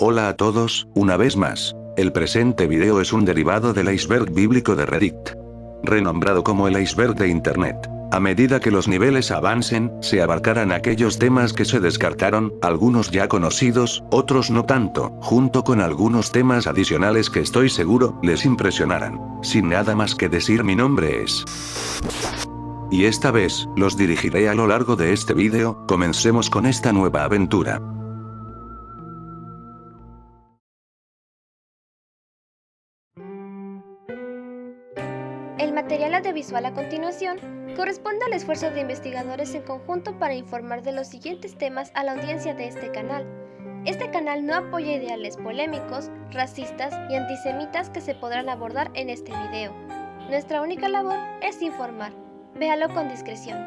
Hola a todos, una vez más. El presente video es un derivado del iceberg bíblico de Reddit, renombrado como el iceberg de Internet. A medida que los niveles avancen, se abarcarán aquellos temas que se descartaron, algunos ya conocidos, otros no tanto, junto con algunos temas adicionales que estoy seguro les impresionarán. Sin nada más que decir, mi nombre es... y esta vez, los dirigiré a lo largo de este video. Comencemos con esta nueva aventura. El material audiovisual a continuación corresponde al esfuerzo de investigadores en conjunto para informar de los siguientes temas a la audiencia de este canal. Este canal no apoya ideales polémicos, racistas y antisemitas que se podrán abordar en este video. Nuestra única labor es informar. Véalo con discreción.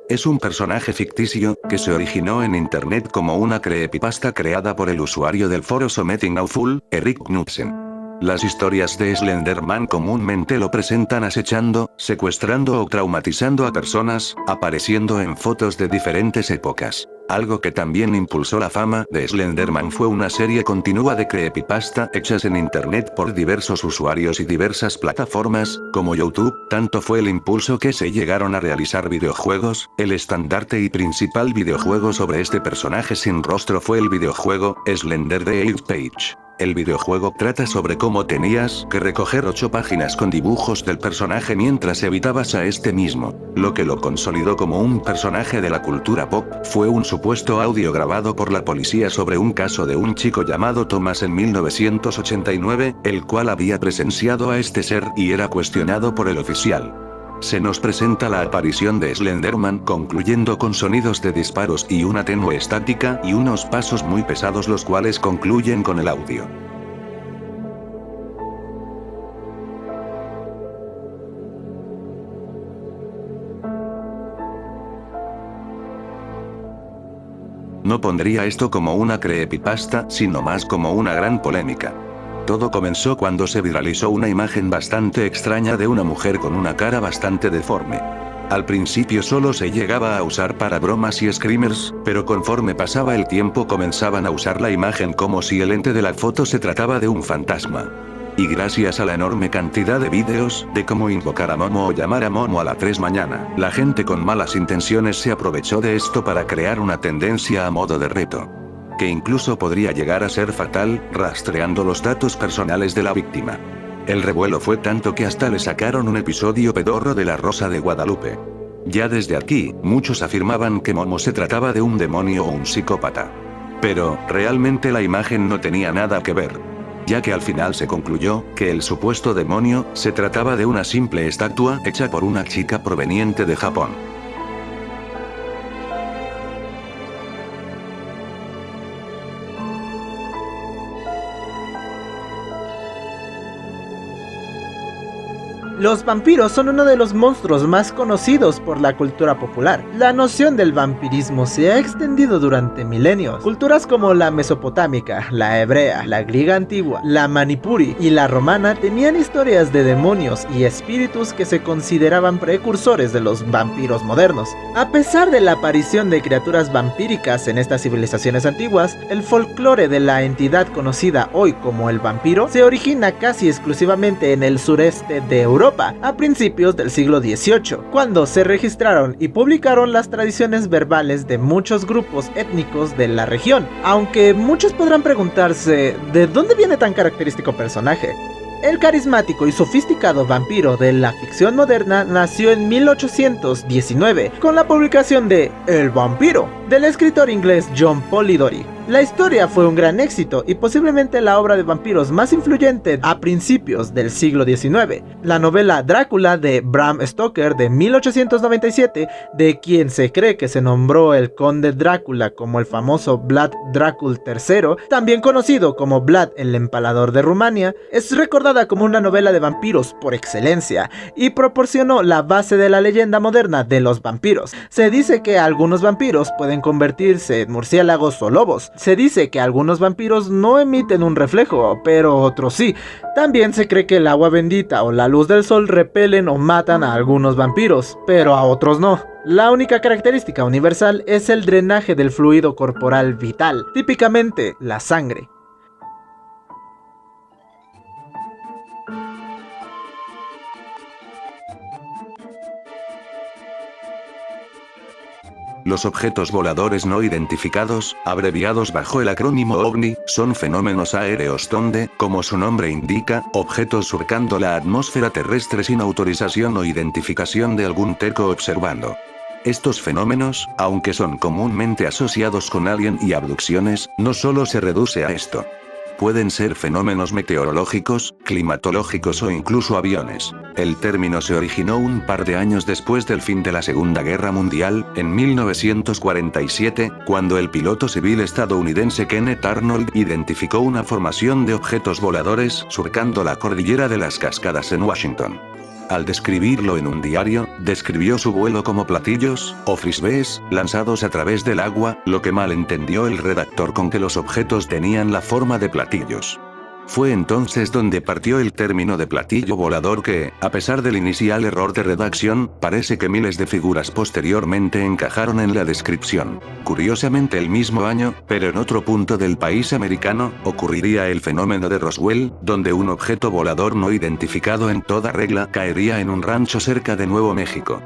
Es un personaje ficticio, que se originó en internet como una creepypasta creada por el usuario del foro Something Awful, Eric Knudsen. Las historias de Slenderman comúnmente lo presentan acechando, secuestrando o traumatizando a personas, apareciendo en fotos de diferentes épocas. Algo que también impulsó la fama de Slenderman fue una serie continua de creepypasta hechas en internet por diversos usuarios y diversas plataformas, como YouTube. Tanto fue el impulso que se llegaron a realizar videojuegos. El estandarte y principal videojuego sobre este personaje sin rostro fue el videojuego Slender the Eighth Page. El videojuego trata sobre cómo tenías que recoger 8 páginas con dibujos del personaje mientras evitabas a este mismo. Lo que lo consolidó como un personaje de la cultura pop fue un supuesto audio grabado por la policía sobre un caso de un chico llamado Thomas en 1989, el cual había presenciado a este ser y era cuestionado por el oficial. Se nos presenta la aparición de Slenderman concluyendo con sonidos de disparos y una tenue estática y unos pasos muy pesados, los cuales concluyen con el audio. No pondría esto como una creepypasta, sino más como una gran polémica. Todo comenzó cuando se viralizó una imagen bastante extraña de una mujer con una cara bastante deforme. Al principio solo se llegaba a usar para bromas y screamers, pero conforme pasaba el tiempo comenzaban a usar la imagen como si el ente de la foto se trataba de un fantasma. Y gracias a la enorme cantidad de vídeos de cómo invocar a Momo o llamar a Momo a las 3 mañana, la gente con malas intenciones se aprovechó de esto para crear una tendencia a modo de reto, que incluso podría llegar a ser fatal, rastreando los datos personales de la víctima. El revuelo fue tanto que hasta le sacaron un episodio pedorro de La Rosa de Guadalupe. Ya desde aquí, muchos afirmaban que Momo se trataba de un demonio o un psicópata. Pero, realmente la imagen no tenía nada que ver, ya que al final se concluyó que el supuesto demonio se trataba de una simple estatua hecha por una chica proveniente de Japón. Los vampiros son uno de los monstruos más conocidos por la cultura popular. La noción del vampirismo se ha extendido durante milenios. Culturas como la mesopotámica, la hebrea, la griega antigua, la manipuri y la romana tenían historias de demonios y espíritus que se consideraban precursores de los vampiros modernos. A pesar de la aparición de criaturas vampíricas en estas civilizaciones antiguas, el folclore de la entidad conocida hoy como el vampiro se origina casi exclusivamente en el sureste de Europa, a principios del siglo XVIII, cuando se registraron y publicaron las tradiciones verbales de muchos grupos étnicos de la región. Aunque muchos podrán preguntarse, ¿de dónde viene tan característico personaje? El carismático y sofisticado vampiro de la ficción moderna nació en 1819, con la publicación de El vampiro, del escritor inglés John Polidori. La historia fue un gran éxito y posiblemente la obra de vampiros más influyente a principios del siglo XIX. La novela Drácula de Bram Stoker de 1897, de quien se cree que se nombró el conde Drácula como el famoso Vlad Dracul III, también conocido como Vlad el Empalador de Rumania, es recordada como una novela de vampiros por excelencia y proporcionó la base de la leyenda moderna de los vampiros. Se dice que algunos vampiros pueden convertirse en murciélagos o lobos. Se dice que algunos vampiros no emiten un reflejo, pero otros sí. También se cree que el agua bendita o la luz del sol repelen o matan a algunos vampiros, pero a otros no. La única característica universal es el drenaje del fluido corporal vital, típicamente la sangre. Los objetos voladores no identificados, abreviados bajo el acrónimo OVNI, son fenómenos aéreos donde, como su nombre indica, objetos surcando la atmósfera terrestre sin autorización o identificación de algún terco observando. Estos fenómenos, aunque son comúnmente asociados con alien y abducciones, no solo se reduce a esto. Pueden ser fenómenos meteorológicos, climatológicos o incluso aviones. El término se originó un par de años después del fin de la Segunda Guerra Mundial, en 1947, cuando el piloto civil estadounidense Kenneth Arnold identificó una formación de objetos voladores surcando la cordillera de las Cascadas en Washington. Al describirlo en un diario, describió su vuelo como platillos, o frisbees, lanzados a través del agua, lo que malentendió el redactor con que los objetos tenían la forma de platillos. Fue entonces donde partió el término de platillo volador que, a pesar del inicial error de redacción, parece que miles de figuras posteriormente encajaron en la descripción. Curiosamente el mismo año, pero en otro punto del país americano, ocurriría el fenómeno de Roswell, donde un objeto volador no identificado en toda regla caería en un rancho cerca de Nuevo México.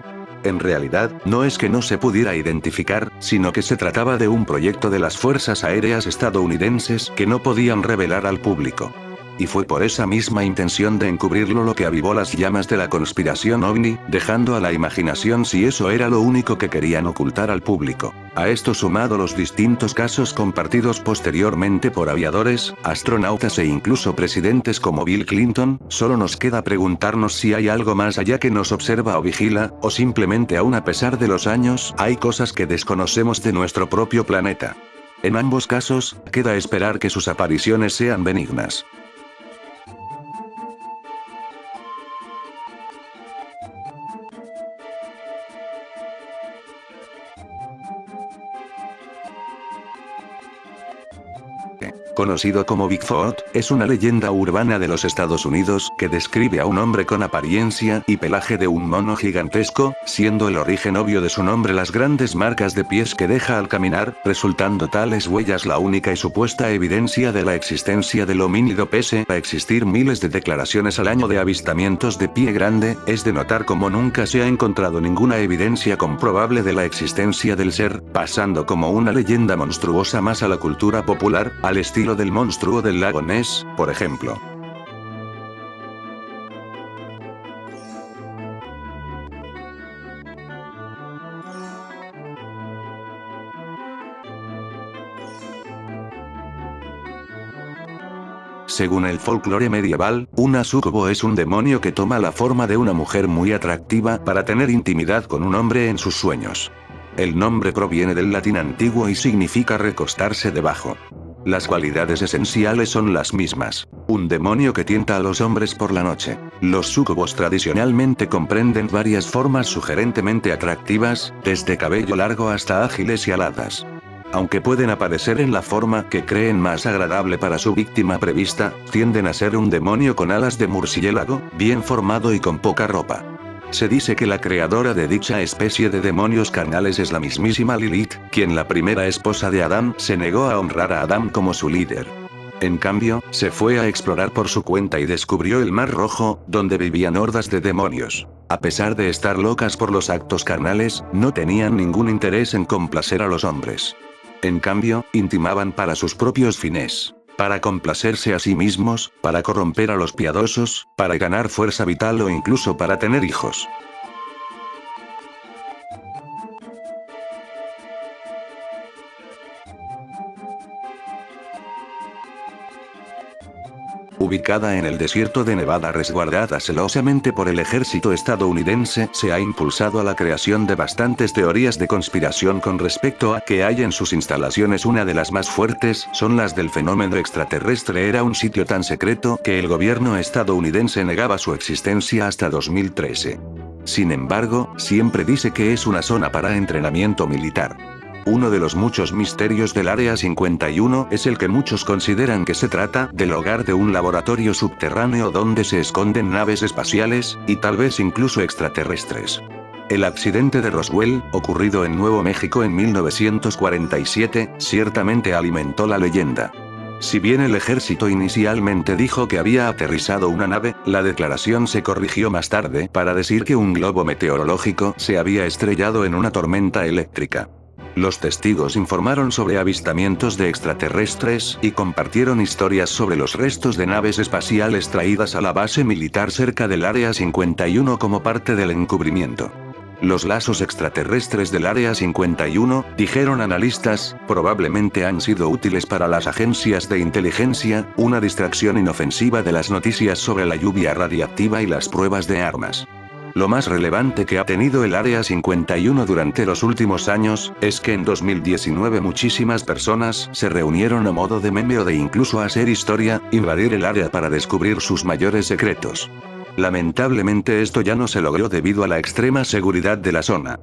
En realidad, no es que no se pudiera identificar, sino que se trataba de un proyecto de las fuerzas aéreas estadounidenses que no podían revelar al público. Y fue por esa misma intención de encubrirlo lo que avivó las llamas de la conspiración OVNI, dejando a la imaginación si eso era lo único que querían ocultar al público. A esto sumado los distintos casos compartidos posteriormente por aviadores, astronautas e incluso presidentes como Bill Clinton, solo nos queda preguntarnos si hay algo más allá que nos observa o vigila, o simplemente aún a pesar de los años, hay cosas que desconocemos de nuestro propio planeta. En ambos casos, queda esperar que sus apariciones sean benignas. Conocido como Bigfoot, es una leyenda urbana de los Estados Unidos que describe a un hombre con apariencia y pelaje de un mono gigantesco, siendo el origen obvio de su nombre las grandes marcas de pies que deja al caminar, resultando tales huellas la única y supuesta evidencia de la existencia del homínido. Pese a existir miles de declaraciones al año de avistamientos de pie grande, es de notar como nunca se ha encontrado ninguna evidencia comprobable de la existencia del ser, pasando como una leyenda monstruosa más a la cultura popular, al estilo del monstruo del lago Ness, por ejemplo. Según el folclore medieval, una súcubo es un demonio que toma la forma de una mujer muy atractiva para tener intimidad con un hombre en sus sueños. El nombre proviene del latín antiguo y significa recostarse debajo. Las cualidades esenciales son las mismas. Un demonio que tienta a los hombres por la noche. Los súcubos tradicionalmente comprenden varias formas sugerentemente atractivas, desde cabello largo hasta ágiles y aladas. Aunque pueden aparecer en la forma que creen más agradable para su víctima prevista, tienden a ser un demonio con alas de murciélago, bien formado y con poca ropa. Se dice que la creadora de dicha especie de demonios carnales es la mismísima Lilith, quien, la primera esposa de Adán, se negó a honrar a Adán como su líder. En cambio, se fue a explorar por su cuenta y descubrió el Mar Rojo, donde vivían hordas de demonios. A pesar de estar locas por los actos carnales, no tenían ningún interés en complacer a los hombres. En cambio, intimaban para sus propios fines. Para complacerse a sí mismos, para corromper a los piadosos, para ganar fuerza vital o incluso para tener hijos. ubicada en el desierto de Nevada resguardada celosamente por el ejército estadounidense, se ha impulsado a la creación de bastantes teorías de conspiración con respecto a qué hay en sus instalaciones. Una de las más fuertes son las del fenómeno extraterrestre. Era un sitio tan secreto que el gobierno estadounidense negaba su existencia hasta 2013. Sin embargo, siempre dice que es una zona para entrenamiento militar. Uno de los muchos misterios del Área 51 es el que muchos consideran que se trata del hogar de un laboratorio subterráneo donde se esconden naves espaciales, y tal vez incluso extraterrestres. El accidente de Roswell, ocurrido en Nuevo México en 1947, ciertamente alimentó la leyenda. Si bien el ejército inicialmente dijo que había aterrizado una nave, la declaración se corrigió más tarde para decir que un globo meteorológico se había estrellado en una tormenta eléctrica. Los testigos informaron sobre avistamientos de extraterrestres y compartieron historias sobre los restos de naves espaciales traídas a la base militar cerca del Área 51 como parte del encubrimiento. Los lazos extraterrestres del Área 51, dijeron analistas, probablemente han sido útiles para las agencias de inteligencia, una distracción inofensiva de las noticias sobre la lluvia radiactiva y las pruebas de armas. Lo más relevante que ha tenido el Área 51 durante los últimos años, es que en 2019 muchísimas personas se reunieron a modo de meme o de incluso hacer historia, invadir el área para descubrir sus mayores secretos. Lamentablemente esto ya no se logró debido a la extrema seguridad de la zona.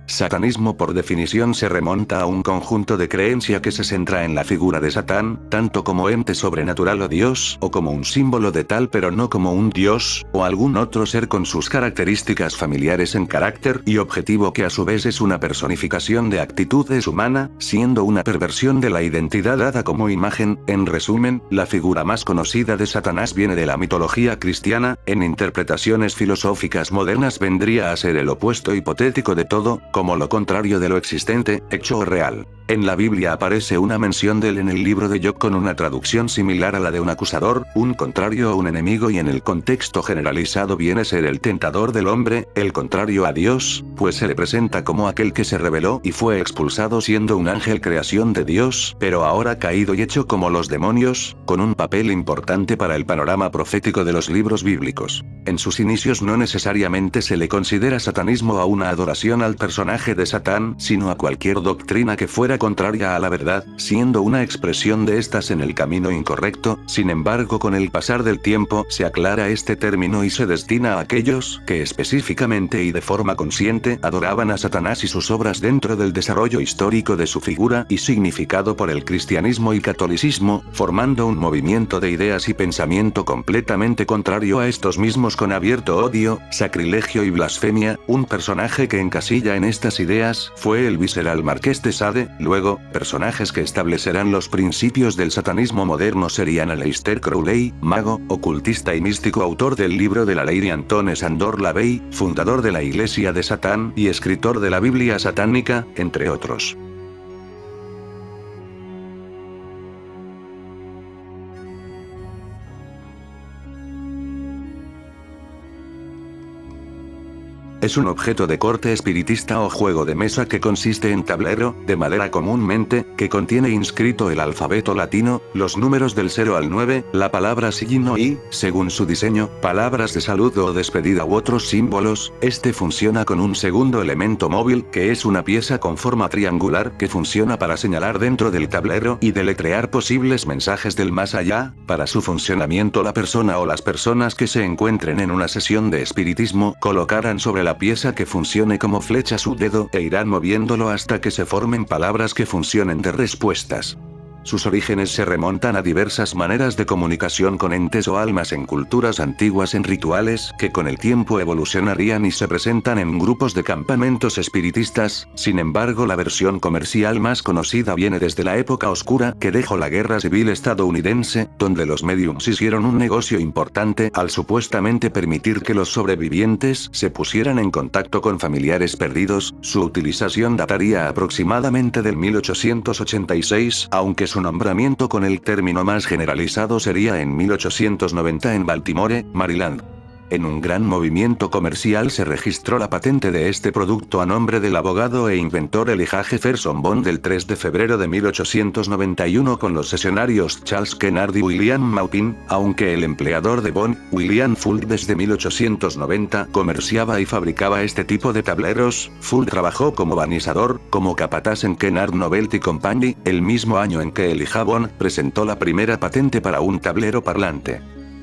Satanismo por definición se remonta a un conjunto de creencia que se centra en la figura de Satán, tanto como ente sobrenatural o Dios, o como un símbolo de tal pero no como un Dios, o algún otro ser con sus características familiares en carácter y objetivo que a su vez es una personificación de actitudes humana, siendo una perversión de la identidad dada como imagen. En resumen, la figura más conocida de Satanás viene de la mitología cristiana, en interpretaciones filosóficas modernas vendría a ser el opuesto hipotético de todo, como lo contrario de lo existente, hecho o real. En la Biblia aparece una mención de él en el libro de Job con una traducción similar a la de un acusador, un contrario o un enemigo, y en el contexto generalizado viene a ser el tentador del hombre, el contrario a Dios, pues se le presenta como aquel que se rebeló y fue expulsado siendo un ángel creación de Dios, pero ahora caído y hecho como los demonios, con un papel importante para el panorama profético de los libros bíblicos. En sus inicios no necesariamente se le considera satanismo a una adoración al personaje de Satán, sino a cualquier doctrina que fuera contraria a la verdad, siendo una expresión de estas en el camino incorrecto. Sin embargo, con el pasar del tiempo se aclara este término y se destina a aquellos que específicamente y de forma consciente adoraban a Satanás y sus obras dentro del desarrollo histórico de su figura y significado por el cristianismo y catolicismo, formando un movimiento de ideas y pensamiento completamente contrario a estos mismos con abierto odio, sacrilegio y blasfemia. Un personaje que encasilla en estas ideas fue el visceral Marqués de Sade. Luego, personajes que establecerán los principios del satanismo moderno serían Aleister Crowley, mago, ocultista y místico, autor del libro de la ley de Anton Sandor Lavey, fundador de la Iglesia de Satán y escritor de la Biblia satánica, entre otros. Es un objeto de corte espiritista o juego de mesa que consiste en tablero, de madera comúnmente, que contiene inscrito el alfabeto latino, los números del 0 al 9, la palabra signo y, según su diseño, palabras de saludo o despedida u otros símbolos. Este funciona con un segundo elemento móvil, que es una pieza con forma triangular que funciona para señalar dentro del tablero y deletrear posibles mensajes del más allá. Para su funcionamiento, la persona o las personas que se encuentren en una sesión de espiritismo colocarán sobre la pieza que funcione como flecha su dedo e irán moviéndolo hasta que se formen palabras que funcionen de respuestas. Sus orígenes se remontan a diversas maneras de comunicación con entes o almas en culturas antiguas, en rituales que con el tiempo evolucionarían y se presentan en grupos de campamentos espiritistas. Sin embargo, la versión comercial más conocida viene desde la época oscura que dejó la Guerra Civil estadounidense, donde los mediums hicieron un negocio importante al supuestamente permitir que los sobrevivientes se pusieran en contacto con familiares perdidos. Su utilización dataría aproximadamente del 1886, aunque su nombramiento con el término más generalizado sería en 1890 en Baltimore, Maryland. En un gran movimiento comercial se registró la patente de este producto a nombre del abogado e inventor Elijah Jefferson Bond el 3 de febrero de 1891 con los sesionarios Charles Kennard y William Maupin, aunque el empleador de Bond, William Fuld desde 1890 comerciaba y fabricaba este tipo de tableros. Fuld trabajó como banisador, como capataz en Kennard Novelty Company, el mismo año en que Elijah Bond presentó la primera patente para un tablero parlante.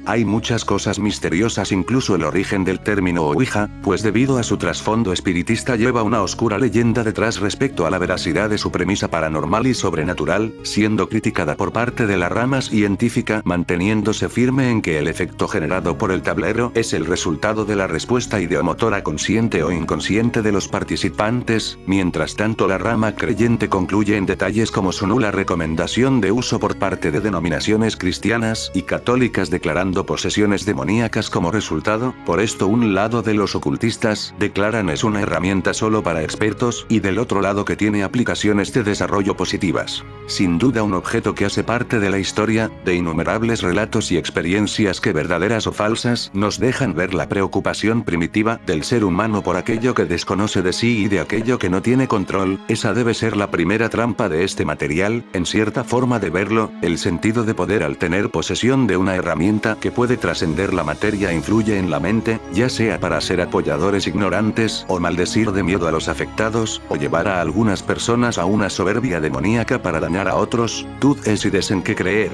Hay muchas cosas misteriosas, incluso el origen del término Ouija, pues debido a su trasfondo espiritista lleva una oscura leyenda detrás respecto a la veracidad de su premisa paranormal y sobrenatural, siendo criticada por parte de la rama científica, manteniéndose firme en que el efecto generado por el tablero es el resultado de la respuesta ideomotora consciente o inconsciente de los participantes. Mientras tanto, la rama creyente concluye en detalles como su nula recomendación de uso por parte de denominaciones cristianas y católicas, declarando posesiones demoníacas como resultado. Por esto, un lado de los ocultistas declaran es una herramienta solo para expertos, y del otro lado que tiene aplicaciones de desarrollo positivas. Sin duda un objeto que hace parte de la historia, de innumerables relatos y experiencias que, verdaderas o falsas, nos dejan ver la preocupación primitiva del ser humano por aquello que desconoce de sí y de aquello que no tiene control. Esa debe ser la primera trampa de este material, en cierta forma de verlo, el sentido de poder al tener posesión de una herramienta que puede trascender la materia influye en la mente, ya sea para ser apoyadores ignorantes, o maldecir de miedo a los afectados, o llevar a algunas personas a una soberbia demoníaca para dañar a otros. Tú decides en qué creer.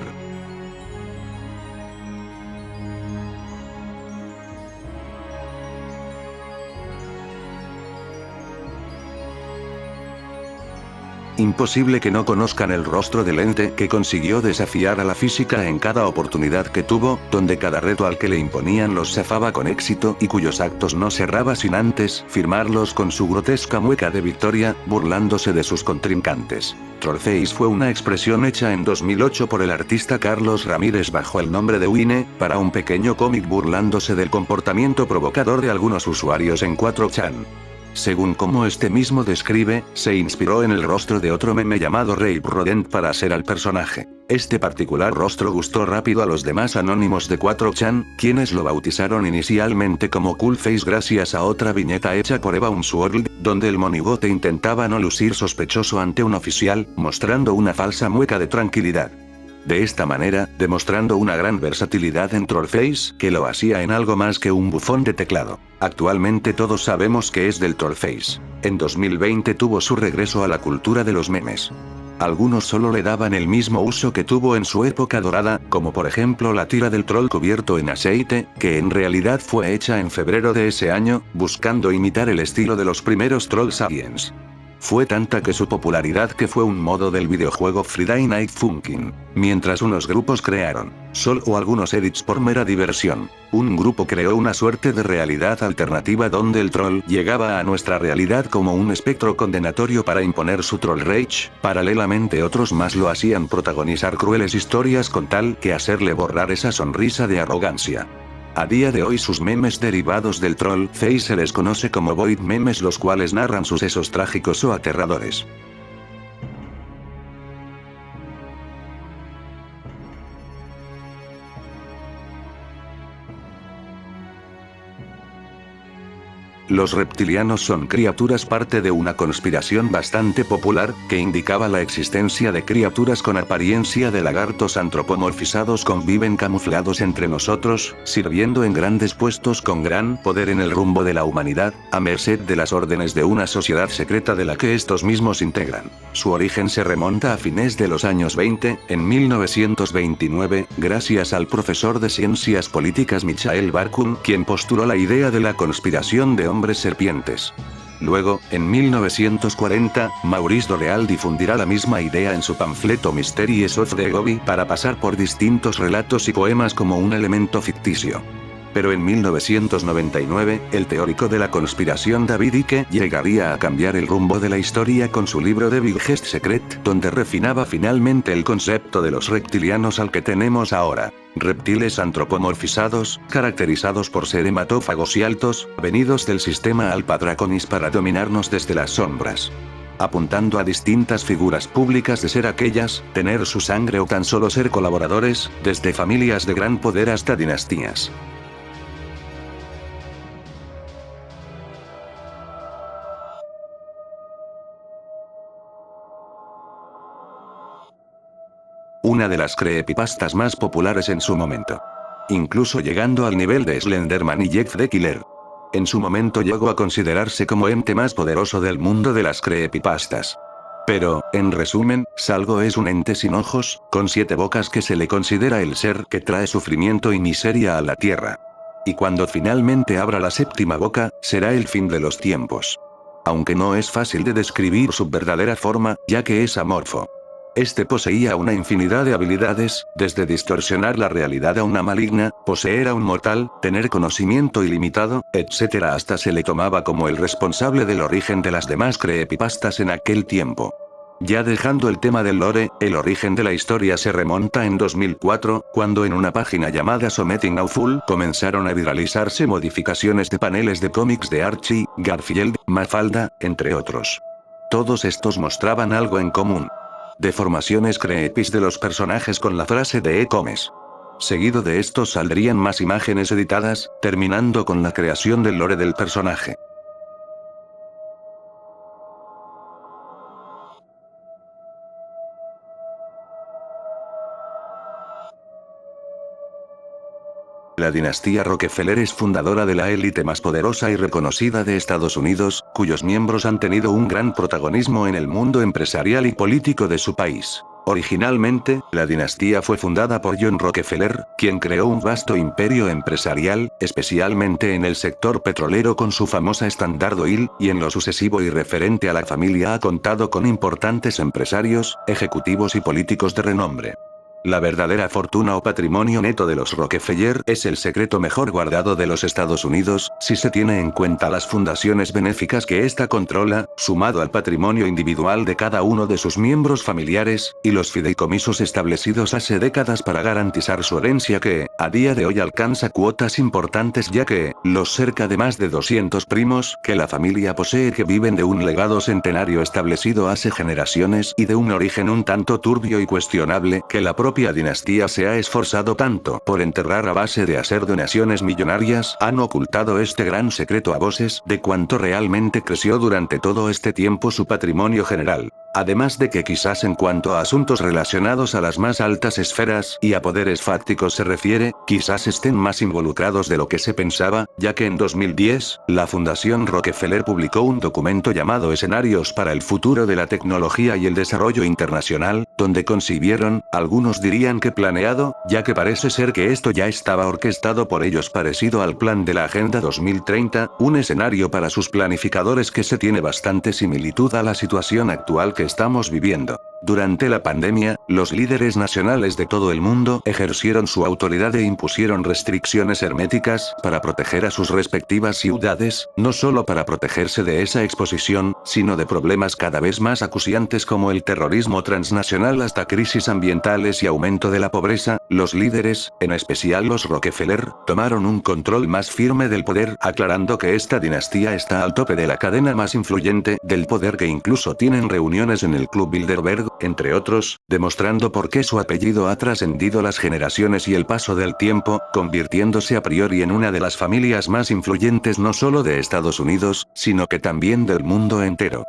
Imposible que no conozcan el rostro del ente que consiguió desafiar a la física en cada oportunidad que tuvo, donde cada reto al que le imponían los zafaba con éxito y cuyos actos no cerraba sin antes firmarlos con su grotesca mueca de victoria, burlándose de sus contrincantes. Trollface fue una expresión hecha en 2008 por el artista Carlos Ramírez bajo el nombre de Wine, para un pequeño cómic burlándose del comportamiento provocador de algunos usuarios en 4chan. Según como este mismo describe, se inspiró en el rostro de otro meme llamado Rape Rodent para hacer al personaje. Este particular rostro gustó rápido a los demás anónimos de 4chan, quienes lo bautizaron inicialmente como Coolface gracias a otra viñeta hecha por Eva Unsworld, donde el monigote intentaba no lucir sospechoso ante un oficial, mostrando una falsa mueca de tranquilidad. De esta manera, demostrando una gran versatilidad en Trollface, que lo hacía en algo más que un bufón de teclado. Actualmente todos sabemos que es del Trollface. En 2020 tuvo su regreso a la cultura de los memes. Algunos solo le daban el mismo uso que tuvo en su época dorada, como por ejemplo la tira del troll cubierto en aceite, que en realidad fue hecha en febrero de ese año, buscando imitar el estilo de los primeros Trolls Aliens. Fue tanta que su popularidad que fue un modo del videojuego Friday Night Funkin'. Mientras unos grupos crearon Sol o algunos edits por mera diversión, un grupo creó una suerte de realidad alternativa donde el troll llegaba a nuestra realidad como un espectro condenatorio para imponer su troll rage. Paralelamente otros más lo hacían protagonizar crueles historias con tal que hacerle borrar esa sonrisa de arrogancia. A día de hoy sus memes derivados del Trollface se les conoce como Void memes, los cuales narran sucesos trágicos o aterradores. Los reptilianos son criaturas parte de una conspiración bastante popular, que indicaba la existencia de criaturas con apariencia de lagartos antropomorfizados conviven camuflados entre nosotros, sirviendo en grandes puestos con gran poder en el rumbo de la humanidad, a merced de las órdenes de una sociedad secreta de la que estos mismos integran. Su origen se remonta a fines de los años 20, en 1929, gracias al profesor de ciencias políticas Michael Barkun, quien postuló la idea de la conspiración de hombres serpientes. Luego, en 1940, Maurice Doreal difundirá la misma idea en su panfleto Mysteries of the Gobi para pasar por distintos relatos y poemas como un elemento ficticio. Pero en 1999, el teórico de la conspiración David Icke llegaría a cambiar el rumbo de la historia con su libro The Biggest Secret, donde refinaba finalmente el concepto de los reptilianos al que tenemos ahora. Reptiles antropomorfizados, caracterizados por ser hematófagos y altos, venidos del sistema Alpha Draconis para dominarnos desde las sombras. Apuntando a distintas figuras públicas de ser aquellas, tener su sangre o tan solo ser colaboradores, desde familias de gran poder hasta dinastías. Una de las creepypastas más populares en su momento. Incluso llegando al nivel de Slenderman y Jeff the Killer. En su momento llegó a considerarse como ente más poderoso del mundo de las creepypastas. Pero, en resumen, Salgo es un ente sin ojos, con 7 bocas que se le considera el ser que trae sufrimiento y miseria a la Tierra. Y cuando finalmente abra la 7ª boca, será el fin de los tiempos. Aunque no es fácil de describir su verdadera forma, ya que es amorfo. Este poseía una infinidad de habilidades, desde distorsionar la realidad a una maligna, poseer a un mortal, tener conocimiento ilimitado, etc. hasta se le tomaba como el responsable del origen de las demás creepypastas en aquel tiempo. Ya dejando el tema del lore, el origen de la historia se remonta en 2004, cuando en una página llamada Something Awful comenzaron a viralizarse modificaciones de paneles de cómics de Archie, Garfield, Mafalda, entre otros. Todos estos mostraban algo en común. Deformaciones creepys de los personajes con la frase de "comes". Seguido de esto saldrían más imágenes editadas, terminando con la creación del lore del personaje. La dinastía Rockefeller es fundadora de la élite más poderosa y reconocida de Estados Unidos, cuyos miembros han tenido un gran protagonismo en el mundo empresarial y político de su país. Originalmente, la dinastía fue fundada por John Rockefeller, quien creó un vasto imperio empresarial, especialmente en el sector petrolero con su famosa Standard Oil, y en lo sucesivo y referente a la familia ha contado con importantes empresarios, ejecutivos y políticos de renombre. La verdadera fortuna o patrimonio neto de los Rockefeller es el secreto mejor guardado de los Estados Unidos, si se tiene en cuenta las fundaciones benéficas que ésta controla, sumado al patrimonio individual de cada uno de sus miembros familiares, y los fideicomisos establecidos hace décadas para garantizar su herencia que, a día de hoy alcanza cuotas importantes ya que, los cerca de más de 200 primos que la familia posee que viven de un legado centenario establecido hace generaciones y de un origen un tanto turbio y cuestionable que la propia dinastía se ha esforzado tanto por enterrar a base de hacer donaciones millonarias, han ocultado este gran secreto a voces de cuánto realmente creció durante todo este tiempo su patrimonio general. Además de que quizás en cuanto a asuntos relacionados a las más altas esferas y a poderes fácticos se refiere, quizás estén más involucrados de lo que se pensaba, ya que en 2010, la Fundación Rockefeller publicó un documento llamado Escenarios para el futuro de la tecnología y el desarrollo internacional, donde concibieron, algunos dirían que planeado, ya que parece ser que esto ya estaba orquestado por ellos parecido al plan de la Agenda 2030, un escenario para sus planificadores que se tiene bastante similitud a la situación actual que estamos viviendo. Durante la pandemia, los líderes nacionales de todo el mundo ejercieron su autoridad e impusieron restricciones herméticas para proteger a sus respectivas ciudades, no solo para protegerse de esa exposición, sino de problemas cada vez más acuciantes como el terrorismo transnacional hasta crisis ambientales y aumento de la pobreza. Los líderes, en especial los Rockefeller, tomaron un control más firme del poder, aclarando que esta dinastía está al tope de la cadena más influyente del poder que incluso tienen reuniones en el Club Bilderberg, entre otros, demostrando por qué su apellido ha trascendido las generaciones y el paso del tiempo, convirtiéndose a priori en una de las familias más influyentes no solo de Estados Unidos, sino que también del mundo entero.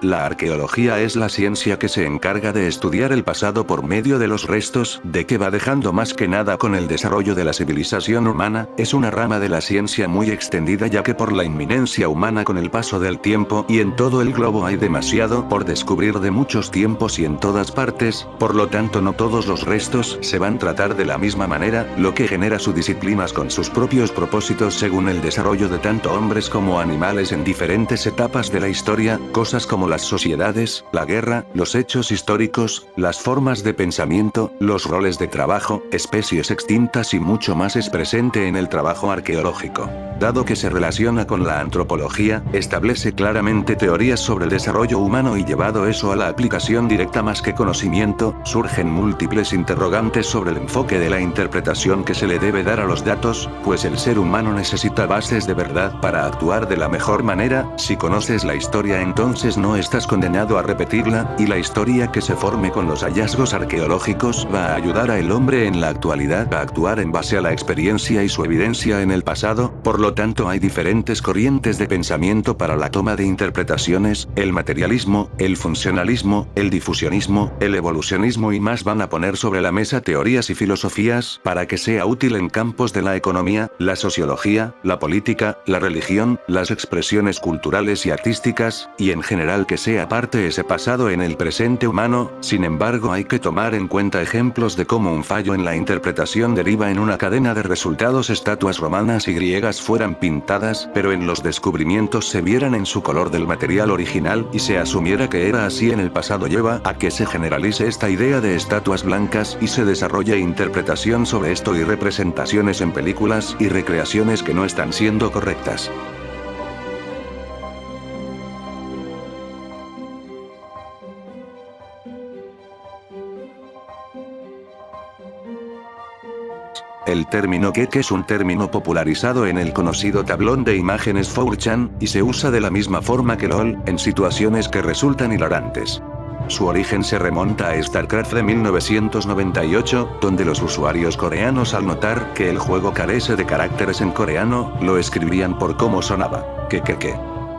La arqueología es la ciencia que se encarga de estudiar el pasado por medio de los restos, de que va dejando más que nada con el desarrollo de la civilización humana, es una rama de la ciencia muy extendida ya que por la inminencia humana con el paso del tiempo y en todo el globo hay demasiado por descubrir de muchos tiempos y en todas partes, por lo tanto no todos los restos se van a tratar de la misma manera, lo que genera sus disciplinas con sus propios propósitos según el desarrollo de tanto hombres como animales en diferentes etapas de la historia, cosas como las sociedades, la guerra, los hechos históricos, las formas de pensamiento, los roles de trabajo, especies extintas y mucho más es presente en el trabajo arqueológico. Dado que se relaciona con la antropología, establece claramente teorías sobre el desarrollo humano y llevado eso a la aplicación directa más que conocimiento, surgen múltiples interrogantes sobre el enfoque de la interpretación que se le debe dar a los datos, pues el ser humano necesita bases de verdad para actuar de la mejor manera. Si conoces la historia entonces no estás condenado a repetirla, y la historia que se forme con los hallazgos arqueológicos va a ayudar al hombre en la actualidad a actuar en base a la experiencia y su evidencia en el pasado. Por lo tanto, hay diferentes corrientes de pensamiento para la toma de interpretaciones: el materialismo, el funcionalismo, el difusionismo, el evolucionismo y más. Van a poner sobre la mesa teorías y filosofías para que sea útil en campos de la economía, la sociología, la política, la religión, las expresiones culturales y artísticas, y en general que sea parte ese pasado en el presente humano. Sin embargo, hay que tomar en cuenta ejemplos de cómo un fallo en la interpretación deriva en una cadena de resultados: estatuas romanas y griegas fueran pintadas, pero en los descubrimientos se vieran en su color del material original y se asumiera que era así en el pasado, lleva a que se generalice esta idea de estatuas blancas y se desarrolle interpretación sobre esto y representaciones en películas y recreaciones que no están siendo correctas. El término keke es un término popularizado en el conocido tablón de imágenes 4chan, y se usa de la misma forma que LOL, en situaciones que resultan hilarantes. Su origen se remonta a StarCraft de 1998, donde los usuarios coreanos, al notar que el juego carece de caracteres en coreano, lo escribían por cómo sonaba: kekeke.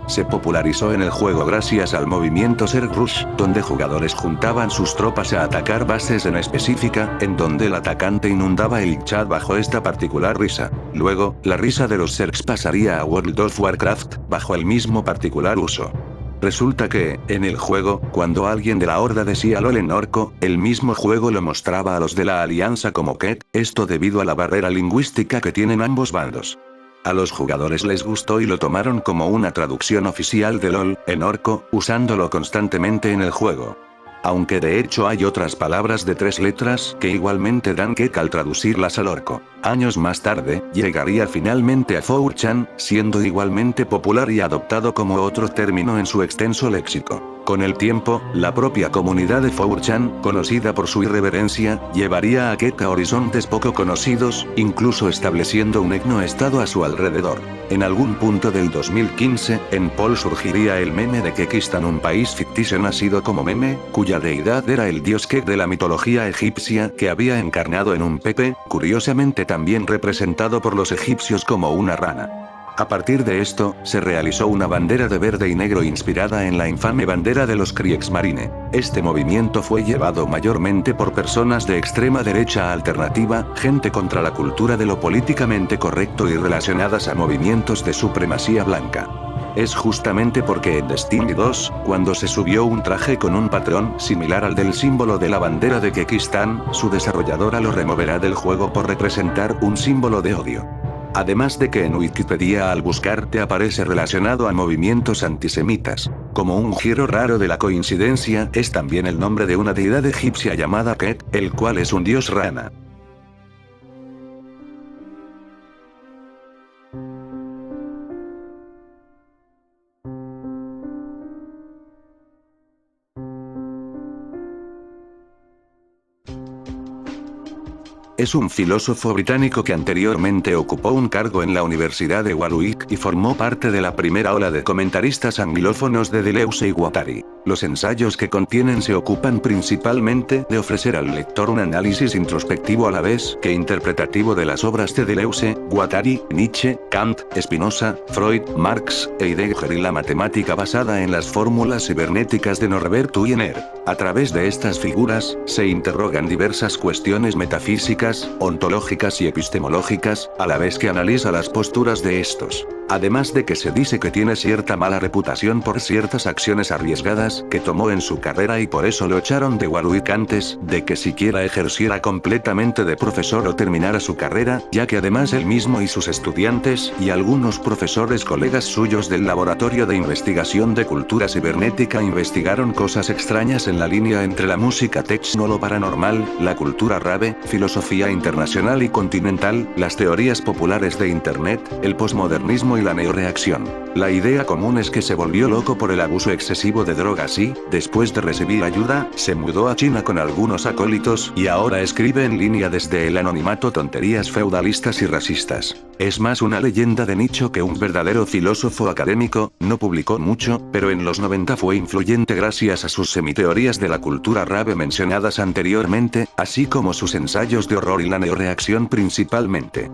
Se popularizó en el juego gracias al movimiento Zerg Rush, donde jugadores juntaban sus tropas a atacar bases en específica, en donde el atacante inundaba el chat bajo esta particular risa. Luego, la risa de los Zergs pasaría a World of Warcraft, bajo el mismo particular uso. Resulta que, en el juego, cuando alguien de la Horda decía LOL en orco, el mismo juego lo mostraba a los de la Alianza como Ket, esto debido a la barrera lingüística que tienen ambos bandos. A los jugadores les gustó y lo tomaron como una traducción oficial de LOL, en orco, usándolo constantemente en el juego. Aunque de hecho hay otras palabras de 3 letras que igualmente dan kek al traducirlas al orco. Años más tarde, llegaría finalmente a 4chan, siendo igualmente popular y adoptado como otro término en su extenso léxico. Con el tiempo, la propia comunidad de 4chan, conocida por su irreverencia, llevaría a kek a horizontes poco conocidos, incluso estableciendo un etnoestado a su alrededor. En algún punto del 2015, en Pol surgiría el meme de Kekistan, un país ficticio nacido como meme, cuya deidad era el dios Kek de la mitología egipcia, que había encarnado en un Pepe, curiosamente también representado por los egipcios como una rana. A partir de esto, se realizó una bandera de verde y negro inspirada en la infame bandera de los Kriegsmarine. Este movimiento fue llevado mayormente por personas de extrema derecha alternativa, gente contra la cultura de lo políticamente correcto y relacionadas a movimientos de supremacía blanca. Es justamente porque en Destiny 2, cuando se subió un traje con un patrón similar al del símbolo de la bandera de Kekistán, su desarrolladora lo removerá del juego por representar un símbolo de odio. Además de que en Wikipedia al buscar te aparece relacionado a movimientos antisemitas. Como un giro raro de la coincidencia, es también el nombre de una deidad egipcia llamada Ket, el cual es un dios rana. Es un filósofo británico que anteriormente ocupó un cargo en la Universidad de Warwick y formó parte de la primera ola de comentaristas anglófonos de Deleuze y Guattari. Los ensayos que contienen se ocupan principalmente de ofrecer al lector un análisis introspectivo a la vez que interpretativo de las obras de Deleuze, Guattari, Nietzsche, Kant, Spinoza, Freud, Marx, Heidegger y la matemática basada en las fórmulas cibernéticas de Norbert Wiener. A través de estas figuras, se interrogan diversas cuestiones metafísicas, ontológicas y epistemológicas, a la vez que analiza las posturas de estos. Además de que se dice que tiene cierta mala reputación por ciertas acciones arriesgadas que tomó en su carrera y por eso lo echaron de Warwick antes de que siquiera ejerciera completamente de profesor o terminara su carrera, ya que además él mismo y sus estudiantes y algunos profesores colegas suyos del Laboratorio de Investigación de Cultura Cibernética investigaron cosas extrañas en la línea entre la música techno, lo paranormal, la cultura rave, filosofía internacional y continental, las teorías populares de Internet, el posmodernismo ocultismo y la neoreacción. La idea común es que se volvió loco por el abuso excesivo de drogas y, después de recibir ayuda, se mudó a China con algunos acólitos y ahora escribe en línea desde el anonimato tonterías feudalistas y racistas. Es más una leyenda de nicho que un verdadero filósofo académico, no publicó mucho, pero en los 90 fue influyente gracias a sus semiteorías de la cultura árabe mencionadas anteriormente, así como sus ensayos de horror y la neoreacción principalmente.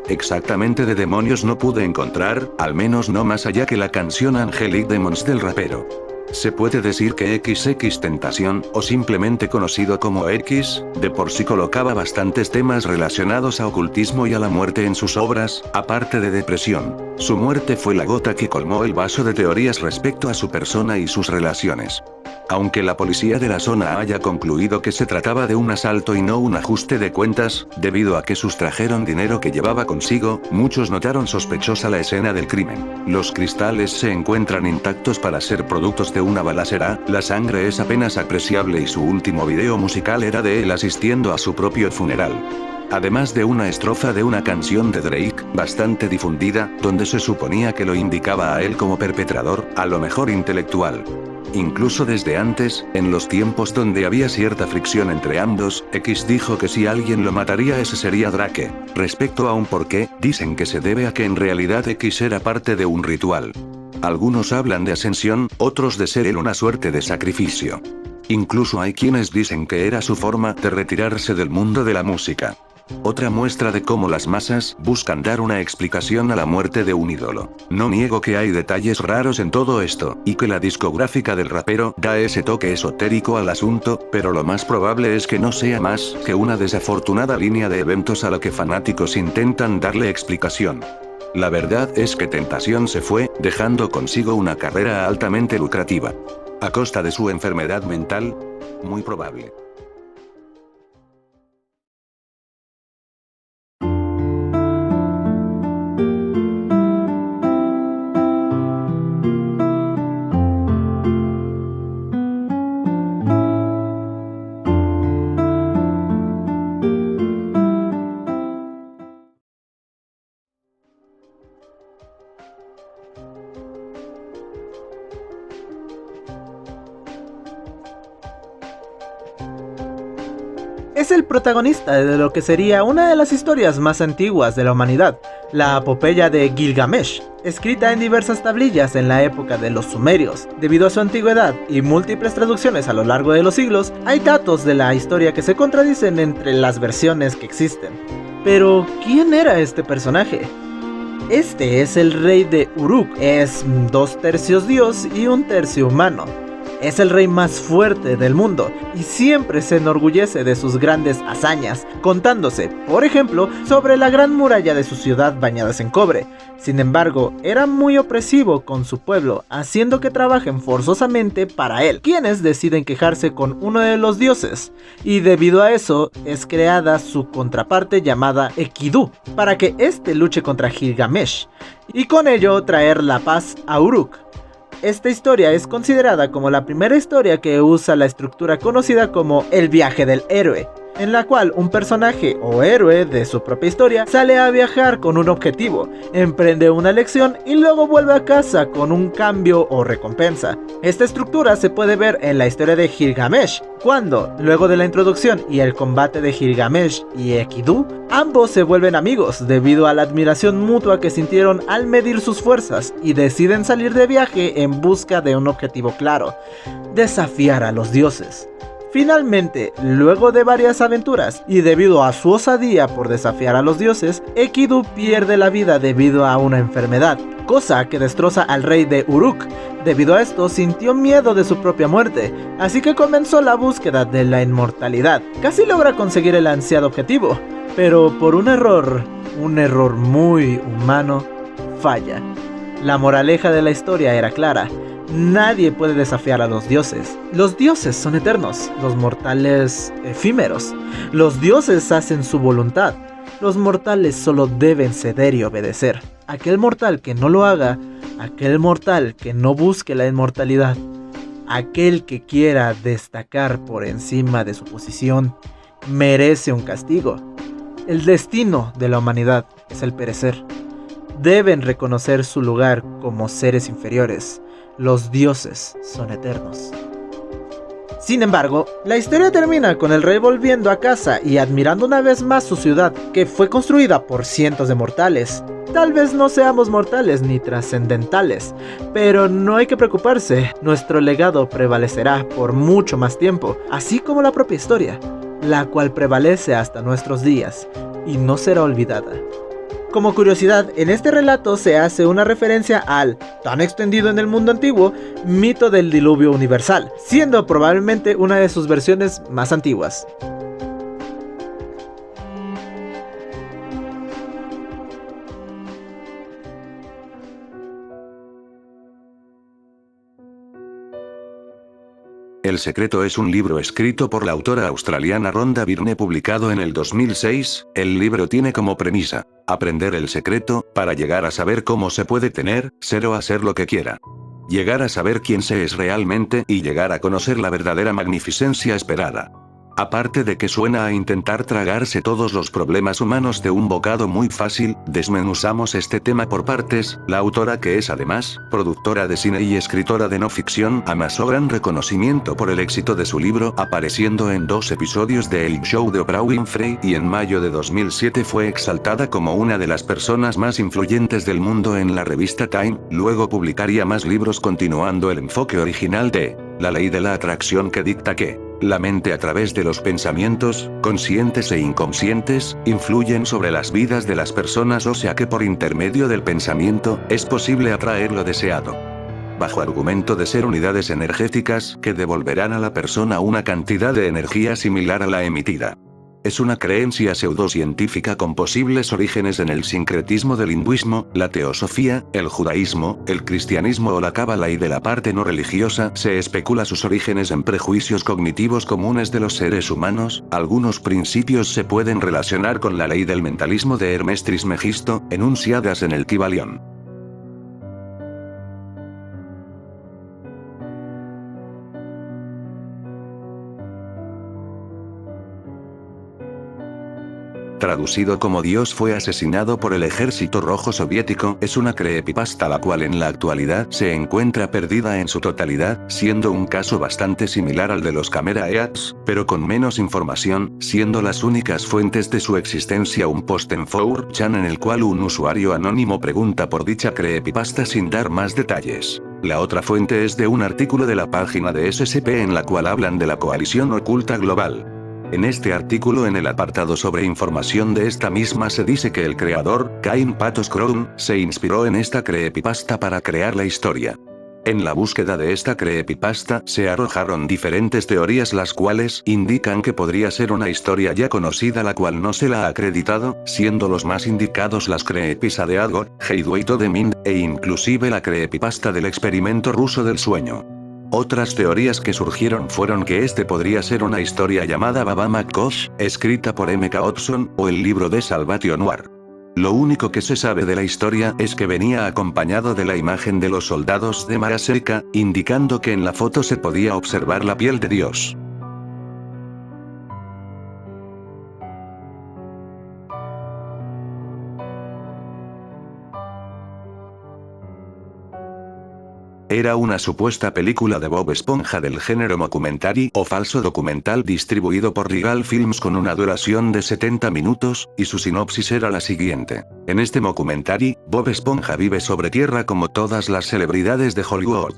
Exactamente de demonios no pude encontrar, al menos no más allá que la canción Angelic Demons del rapero. Se puede decir que XXXTentacion, o simplemente conocido como X, de por sí colocaba bastantes temas relacionados a ocultismo y a la muerte en sus obras, aparte de depresión. Su muerte fue la gota que colmó el vaso de teorías respecto a su persona y sus relaciones. Aunque la policía de la zona haya concluido que se trataba de un asalto y no un ajuste de cuentas, debido a que sustrajeron dinero que llevaba consigo, muchos notaron sospechosa la escena del crimen. Los cristales se encuentran intactos para ser productos de una balacera, la sangre es apenas apreciable y su último video musical era de él asistiendo a su propio funeral. Además de una estrofa de una canción de Drake, bastante difundida, donde se suponía que lo indicaba a él como perpetrador, a lo mejor intelectual. Incluso desde antes, en los tiempos donde había cierta fricción entre ambos, X dijo que si alguien lo mataría ese sería Drake. Respecto a un porqué, dicen que se debe a que en realidad X era parte de un ritual. Algunos hablan de ascensión, otros de ser él una suerte de sacrificio. Incluso hay quienes dicen que era su forma de retirarse del mundo de la música. Otra muestra de cómo las masas buscan dar una explicación a la muerte de un ídolo. No niego que hay detalles raros en todo esto, y que la discográfica del rapero da ese toque esotérico al asunto, pero lo más probable es que no sea más que una desafortunada línea de eventos a la que fanáticos intentan darle explicación. La verdad es que Tentacion se fue, dejando consigo una carrera altamente lucrativa. ¿A costa de su enfermedad mental? Muy probable. Es el protagonista de lo que sería una de las historias más antiguas de la humanidad, la epopeya de Gilgamesh, escrita en diversas tablillas en la época de los sumerios. Debido a su antigüedad y múltiples traducciones a lo largo de los siglos, hay datos de la historia que se contradicen entre las versiones que existen. Pero, ¿quién era este personaje? Este es el rey de Uruk, es 2/3 dios y 1/3 humano. Es el rey más fuerte del mundo y siempre se enorgullece de sus grandes hazañas, contándose, por ejemplo, sobre la gran muralla de su ciudad bañadas en cobre. Sin embargo, era muy opresivo con su pueblo, haciendo que trabajen forzosamente para él, quienes deciden quejarse con uno de los dioses, y debido a eso es creada su contraparte llamada Enkidu, para que éste luche contra Gilgamesh, y con ello traer la paz a Uruk. Esta historia es considerada como la primera historia que usa la estructura conocida como el viaje del héroe, en la cual un personaje o héroe de su propia historia sale a viajar con un objetivo, emprende una lección y luego vuelve a casa con un cambio o recompensa. Esta estructura se puede ver en la historia de Gilgamesh, cuando, luego de la introducción y el combate de Gilgamesh y Enkidu, ambos se vuelven amigos debido a la admiración mutua que sintieron al medir sus fuerzas y deciden salir de viaje en busca de un objetivo claro: desafiar a los dioses. Finalmente, luego de varias aventuras y debido a su osadía por desafiar a los dioses, Enkidu pierde la vida debido a una enfermedad, cosa que destroza al rey de Uruk. Debido a esto, sintió miedo de su propia muerte, así que comenzó la búsqueda de la inmortalidad. Casi logra conseguir el ansiado objetivo, pero por un error muy humano, falla. La moraleja de la historia era clara: nadie puede desafiar a los dioses. Los dioses son eternos, los mortales efímeros. Los dioses hacen su voluntad. Los mortales solo deben ceder y obedecer. Aquel mortal que no lo haga, aquel mortal que no busque la inmortalidad, Aquel que quiera destacar por encima de su posición merece un castigo. El destino de la humanidad es el perecer. Deben reconocer su lugar como seres inferiores. Los dioses son eternos. Sin embargo, la historia termina con el rey volviendo a casa y admirando una vez más su ciudad, que fue construida por cientos de mortales. Tal vez no seamos mortales ni trascendentales, pero no hay que preocuparse, nuestro legado prevalecerá por mucho más tiempo, así como la propia historia, la cual prevalece hasta nuestros días y no será olvidada. Como curiosidad, en este relato se hace una referencia al, tan extendido en el mundo antiguo, mito del diluvio universal, siendo probablemente una de sus versiones más antiguas. El secreto es un libro escrito por la autora australiana Rhonda Byrne publicado en el 2006. El libro tiene como premisa: aprender el secreto, para llegar a saber cómo se puede tener, ser o hacer lo que quiera. Llegar a saber quién se es realmente y llegar a conocer la verdadera magnificencia esperada. Aparte de que suena a intentar tragarse todos los problemas humanos de un bocado muy fácil, desmenuzamos este tema por partes. La autora, que es además productora de cine y escritora de no ficción, amasó gran reconocimiento por el éxito de su libro, apareciendo en 2 episodios de El Show de Oprah Winfrey, y en mayo de 2007 fue exaltada como una de las personas más influyentes del mundo en la revista Time. Luego publicaría más libros continuando el enfoque original de La ley de la atracción, que dicta que la mente, a través de los pensamientos, conscientes e inconscientes, influyen sobre las vidas de las personas, o sea que por intermedio del pensamiento, es posible atraer lo deseado. Bajo argumento de ser unidades energéticas que devolverán a la persona una cantidad de energía similar a la emitida. Es una creencia pseudocientífica con posibles orígenes en el sincretismo del hinduismo, la teosofía, el judaísmo, el cristianismo o la cábala, y de la parte no religiosa se especula sus orígenes en prejuicios cognitivos comunes de los seres humanos. Algunos principios se pueden relacionar con la ley del mentalismo de Hermes Trismegisto, enunciadas en el Kybalión. Traducido como Dios fue asesinado por el Ejército Rojo Soviético, es una creepypasta la cual en la actualidad se encuentra perdida en su totalidad, siendo un caso bastante similar al de los Camera Eats, pero con menos información, siendo las únicas fuentes de su existencia un post en 4chan en el cual un usuario anónimo pregunta por dicha creepypasta sin dar más detalles. La otra fuente es de un artículo de la página de SCP en la cual hablan de la coalición oculta global. En este artículo, en el apartado sobre información de esta misma, se dice que el creador, Cain Patos Crown, se inspiró en esta creepypasta para crear la historia. En la búsqueda de esta creepypasta, se arrojaron diferentes teorías, las cuales indican que podría ser una historia ya conocida la cual no se la ha acreditado, siendo los más indicados las creepypasta de Agor, Heidway Todemind, e inclusive la creepypasta del experimento ruso del sueño. Otras teorías que surgieron fueron que este podría ser una historia llamada Baba McCosh, escrita por M.K. Hobson, o el libro de Salvation War. Lo único que se sabe de la historia es que venía acompañado de la imagen de los soldados de Maraseka, indicando que en la foto se podía observar la piel de Dios. Era una supuesta película de Bob Esponja del género mockumentary o falso documental distribuido por Regal Films con una duración de 70 minutos, y su sinopsis era la siguiente. En este mockumentary, Bob Esponja vive sobre tierra como todas las celebridades de Hollywood.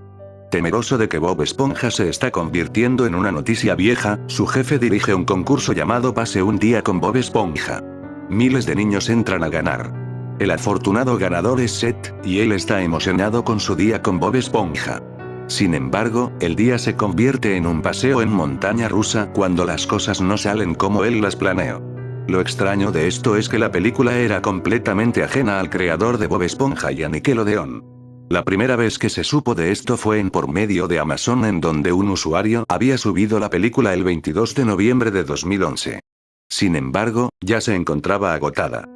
Temeroso de que Bob Esponja se está convirtiendo en una noticia vieja, su jefe dirige un concurso llamado Pase un día con Bob Esponja. Miles de niños entran a ganar. El afortunado ganador es Seth, y él está emocionado con su día con Bob Esponja. Sin embargo, el día se convierte en un paseo en montaña rusa cuando las cosas no salen como él las planeó. Lo extraño de esto es que la película era completamente ajena al creador de Bob Esponja y a Nickelodeon. La primera vez que se supo de esto fue por medio de Amazon, en donde un usuario había subido la película el 22 de noviembre de 2011. Sin embargo, ya se encontraba agotada.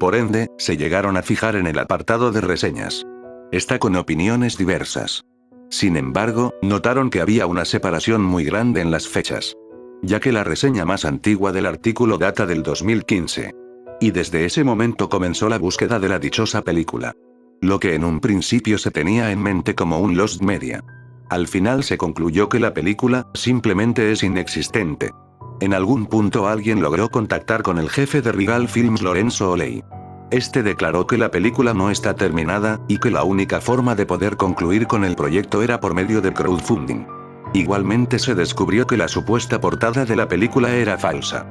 Por ende, se llegaron a fijar en el apartado de reseñas. Está con opiniones diversas. Sin embargo, notaron que había una separación muy grande en las fechas, ya que la reseña más antigua del artículo data del 2015. Y desde ese momento comenzó la búsqueda de la dichosa película. Lo que en un principio se tenía en mente como un lost media. Al final se concluyó que la película simplemente es inexistente. En algún punto alguien logró contactar con el jefe de Regal Films, Lorenzo Oley. Este declaró que la película no está terminada, y que la única forma de poder concluir con el proyecto era por medio de crowdfunding. Igualmente se descubrió que la supuesta portada de la película era falsa,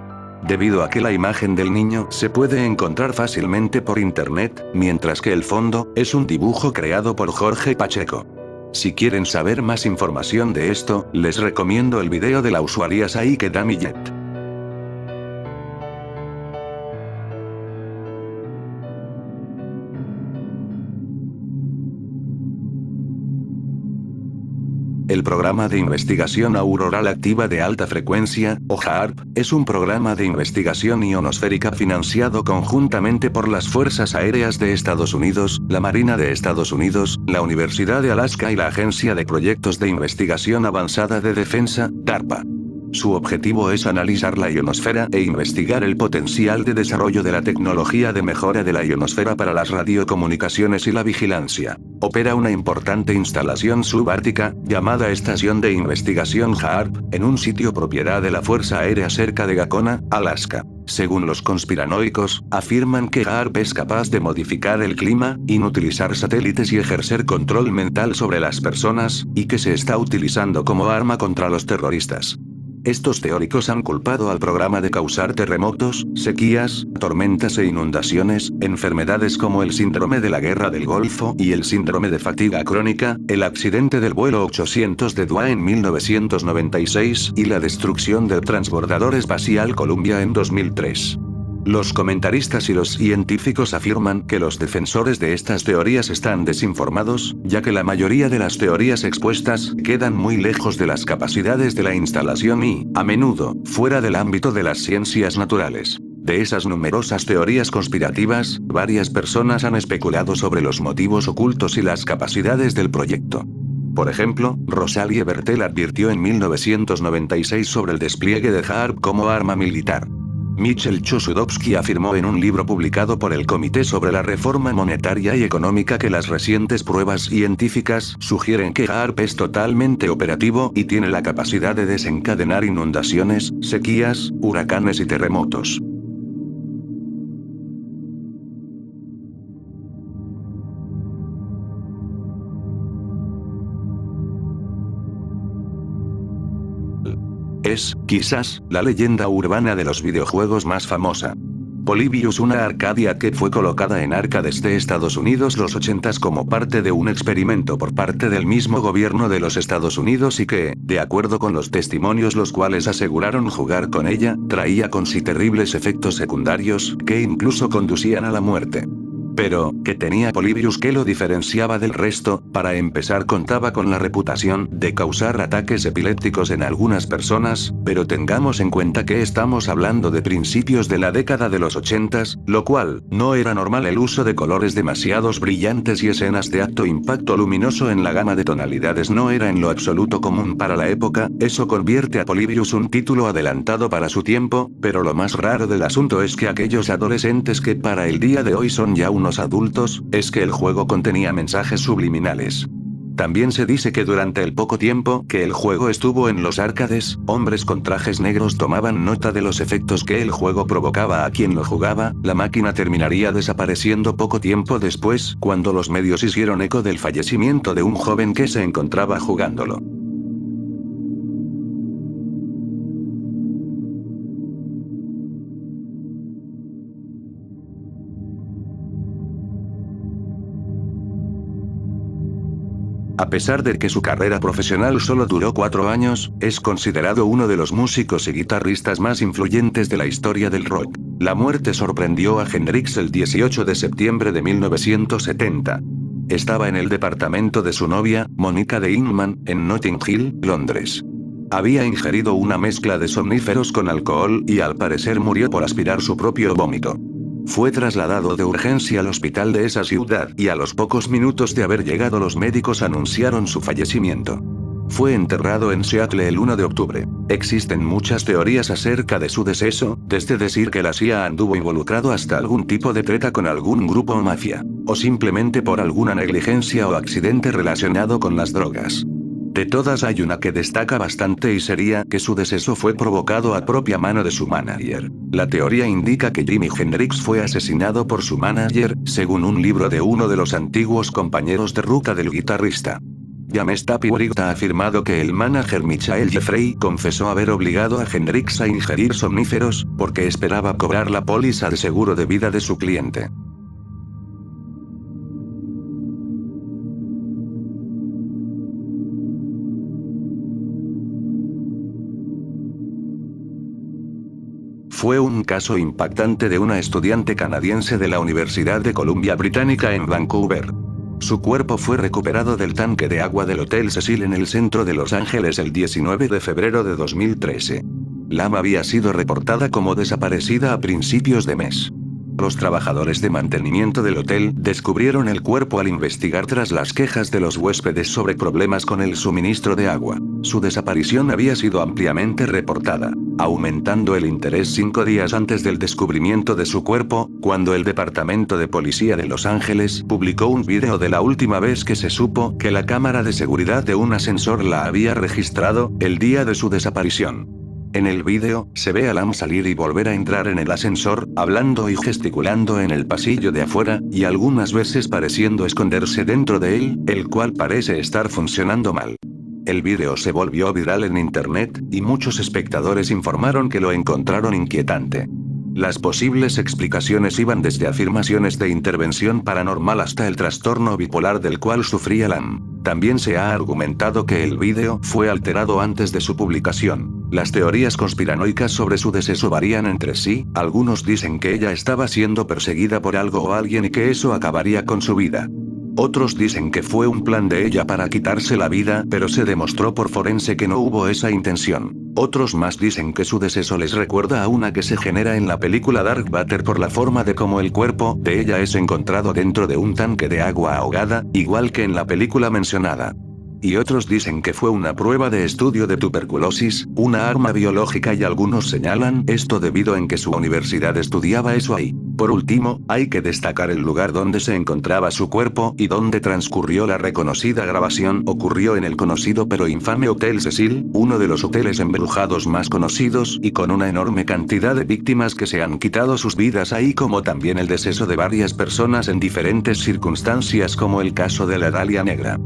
debido a que la imagen del niño se puede encontrar fácilmente por internet, mientras que el fondo es un dibujo creado por Jorge Pacheco. Si quieren saber más información de esto, les recomiendo el video de la usuaria Saike Damillet. El programa de investigación auroral activa de alta frecuencia, o HAARP, es un programa de investigación ionosférica financiado conjuntamente por las Fuerzas Aéreas de Estados Unidos, la Marina de Estados Unidos, la Universidad de Alaska y la Agencia de Proyectos de Investigación Avanzada de Defensa, DARPA. Su objetivo es analizar la ionosfera e investigar el potencial de desarrollo de la tecnología de mejora de la ionosfera para las radiocomunicaciones y la vigilancia. Opera una importante instalación subártica, llamada Estación de Investigación HAARP, en un sitio propiedad de la Fuerza Aérea cerca de Gacona, Alaska. Según los conspiranoicos, afirman que HAARP es capaz de modificar el clima, inutilizar satélites y ejercer control mental sobre las personas, y que se está utilizando como arma contra los terroristas. Estos teóricos han culpado al programa de causar terremotos, sequías, tormentas e inundaciones, enfermedades como el síndrome de la guerra del Golfo y el síndrome de fatiga crónica, el accidente del vuelo 800 de Dua en 1996 y la destrucción del transbordador espacial Columbia en 2003. Los comentaristas y los científicos afirman que los defensores de estas teorías están desinformados, ya que la mayoría de las teorías expuestas quedan muy lejos de las capacidades de la instalación y, a menudo, fuera del ámbito de las ciencias naturales. De esas numerosas teorías conspirativas, varias personas han especulado sobre los motivos ocultos y las capacidades del proyecto. Por ejemplo, Rosalie Bertell advirtió en 1996 sobre el despliegue de HAARP como arma militar. Michel Chossudovsky afirmó en un libro publicado por el Comité sobre la Reforma Monetaria y Económica que las recientes pruebas científicas sugieren que HAARP es totalmente operativo y tiene la capacidad de desencadenar inundaciones, sequías, huracanes y terremotos. Es, quizás, la leyenda urbana de los videojuegos más famosa. Polybius, una Arcadia que fue colocada en arcades de Estados Unidos los 80s como parte de un experimento por parte del mismo gobierno de los Estados Unidos y que, de acuerdo con los testimonios los cuales aseguraron jugar con ella, traía con sí terribles efectos secundarios, que incluso conducían a la muerte. Pero, ¿qué tenía Polybius que lo diferenciaba del resto? Para empezar, contaba con la reputación de causar ataques epilépticos en algunas personas, pero tengamos en cuenta que estamos hablando de principios de la década de los 80s, lo cual, no era normal el uso de colores demasiados brillantes y escenas de alto impacto luminoso en la gama de tonalidades no era en lo absoluto común para la época. Eso convierte a Polybius un título adelantado para su tiempo, pero lo más raro del asunto es que aquellos adolescentes que para el día de hoy son ya unos adultos, es que el juego contenía mensajes subliminales. También se dice que durante el poco tiempo que el juego estuvo en los arcades, hombres con trajes negros tomaban nota de los efectos que el juego provocaba a quien lo jugaba. La máquina terminaría desapareciendo poco tiempo después, cuando los medios hicieron eco del fallecimiento de un joven que se encontraba jugándolo. A pesar de que su carrera profesional solo duró 4 años, es considerado uno de los músicos y guitarristas más influyentes de la historia del rock. La muerte sorprendió a Hendrix el 18 de septiembre de 1970. Estaba en el departamento de su novia, Monica de Ingman, en Notting Hill, Londres. Había ingerido una mezcla de somníferos con alcohol y al parecer murió por aspirar su propio vómito. Fue trasladado de urgencia al hospital de esa ciudad y a los pocos minutos de haber llegado los médicos anunciaron su fallecimiento. Fue enterrado en Seattle el 1 de octubre. Existen muchas teorías acerca de su deceso, desde decir que la CIA anduvo involucrado hasta algún tipo de treta con algún grupo o mafia, o simplemente por alguna negligencia o accidente relacionado con las drogas. De todas hay una que destaca bastante y sería que su deceso fue provocado a propia mano de su manager. La teoría indica que Jimi Hendrix fue asesinado por su manager, según un libro de uno de los antiguos compañeros de ruta del guitarrista. James Tapiworth ha afirmado que el manager Michael Jeffrey confesó haber obligado a Hendrix a ingerir somníferos, porque esperaba cobrar la póliza de seguro de vida de su cliente. Fue un caso impactante de una estudiante canadiense de la Universidad de Columbia Británica en Vancouver. Su cuerpo fue recuperado del tanque de agua del Hotel Cecil en el centro de Los Ángeles el 19 de febrero de 2013. Lam había sido reportada como desaparecida a principios de mes. Los trabajadores de mantenimiento del hotel descubrieron el cuerpo al investigar tras las quejas de los huéspedes sobre problemas con el suministro de agua. Su desaparición había sido ampliamente reportada, aumentando el interés 5 días antes del descubrimiento de su cuerpo, cuando el Departamento de Policía de Los Ángeles publicó un video de la última vez que se supo que la cámara de seguridad de un ascensor la había registrado, el día de su desaparición. En el vídeo, se ve a Lam salir y volver a entrar en el ascensor, hablando y gesticulando en el pasillo de afuera, y algunas veces pareciendo esconderse dentro de él, el cual parece estar funcionando mal. El vídeo se volvió viral en internet, y muchos espectadores informaron que lo encontraron inquietante. Las posibles explicaciones iban desde afirmaciones de intervención paranormal hasta el trastorno bipolar del cual sufría Lam. También se ha argumentado que el vídeo fue alterado antes de su publicación. Las teorías conspiranoicas sobre su deceso varían entre sí, algunos dicen que ella estaba siendo perseguida por algo o alguien y que eso acabaría con su vida. Otros dicen que fue un plan de ella para quitarse la vida, pero se demostró por forense que no hubo esa intención. Otros más dicen que su deceso les recuerda a una que se genera en la película Dark Water por la forma de cómo el cuerpo de ella es encontrado dentro de un tanque de agua ahogada, igual que en la película mencionada. Y otros dicen que fue una prueba de estudio de tuberculosis, una arma biológica y algunos señalan esto debido en que su universidad estudiaba eso ahí. Por último, hay que destacar el lugar donde se encontraba su cuerpo y donde transcurrió la reconocida grabación. Ocurrió en el conocido pero infame Hotel Cecil, uno de los hoteles embrujados más conocidos y con una enorme cantidad de víctimas que se han quitado sus vidas ahí, como también el deceso de varias personas en diferentes circunstancias, como el caso de la Dalia Negra.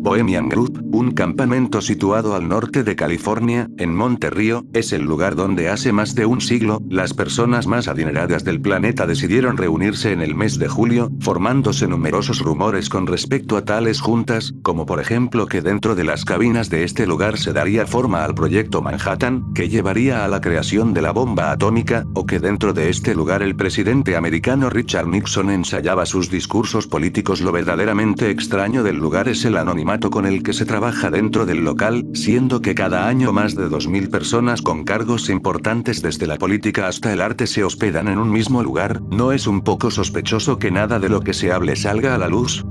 Bohemian Group, un campamento situado al norte de California, en Monte Rio, es el lugar donde hace más de un siglo, las personas más adineradas del planeta decidieron reunirse en el mes de julio, formándose numerosos rumores con respecto a tales juntas, como por ejemplo que dentro de las cabinas de este lugar se daría forma al proyecto Manhattan, que llevaría a la creación de la bomba atómica, o que dentro de este lugar el presidente americano Richard Nixon ensayaba sus discursos políticos. Lo verdaderamente extraño del lugar es el anonimato con el que se trabaja dentro del local, siendo que cada año más de 2000 personas con cargos importantes desde la política hasta el arte se hospedan en un mismo lugar. ¿No es un poco sospechoso que nada de lo que se hable salga a la luz?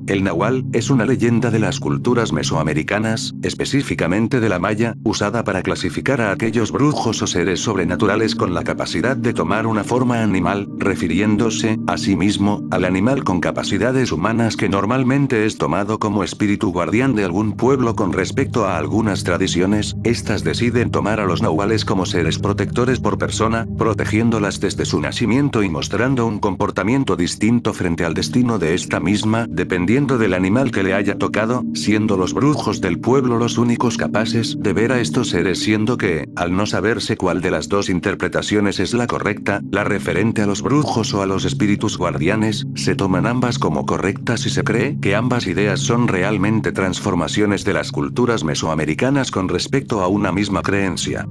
El nahual es una leyenda de las culturas mesoamericanas, específicamente de la maya, usada para clasificar a aquellos brujos o seres sobrenaturales con la capacidad de tomar una forma animal, refiriéndose, asimismo, al animal con capacidades humanas que normalmente es tomado como espíritu guardián de algún pueblo. Con respecto a algunas tradiciones, estas deciden tomar a los nahuales como seres protectores por persona, protegiéndolas desde su nacimiento y mostrando un comportamiento distinto frente al destino de esta misma, dependiendo dependiendo del animal que le haya tocado, siendo los brujos del pueblo los únicos capaces de ver a estos seres, siendo que, al no saberse cuál de las dos interpretaciones es la correcta, la referente a los brujos o a los espíritus guardianes, se toman ambas como correctas y se cree que ambas ideas son realmente transformaciones de las culturas mesoamericanas con respecto a una misma creencia.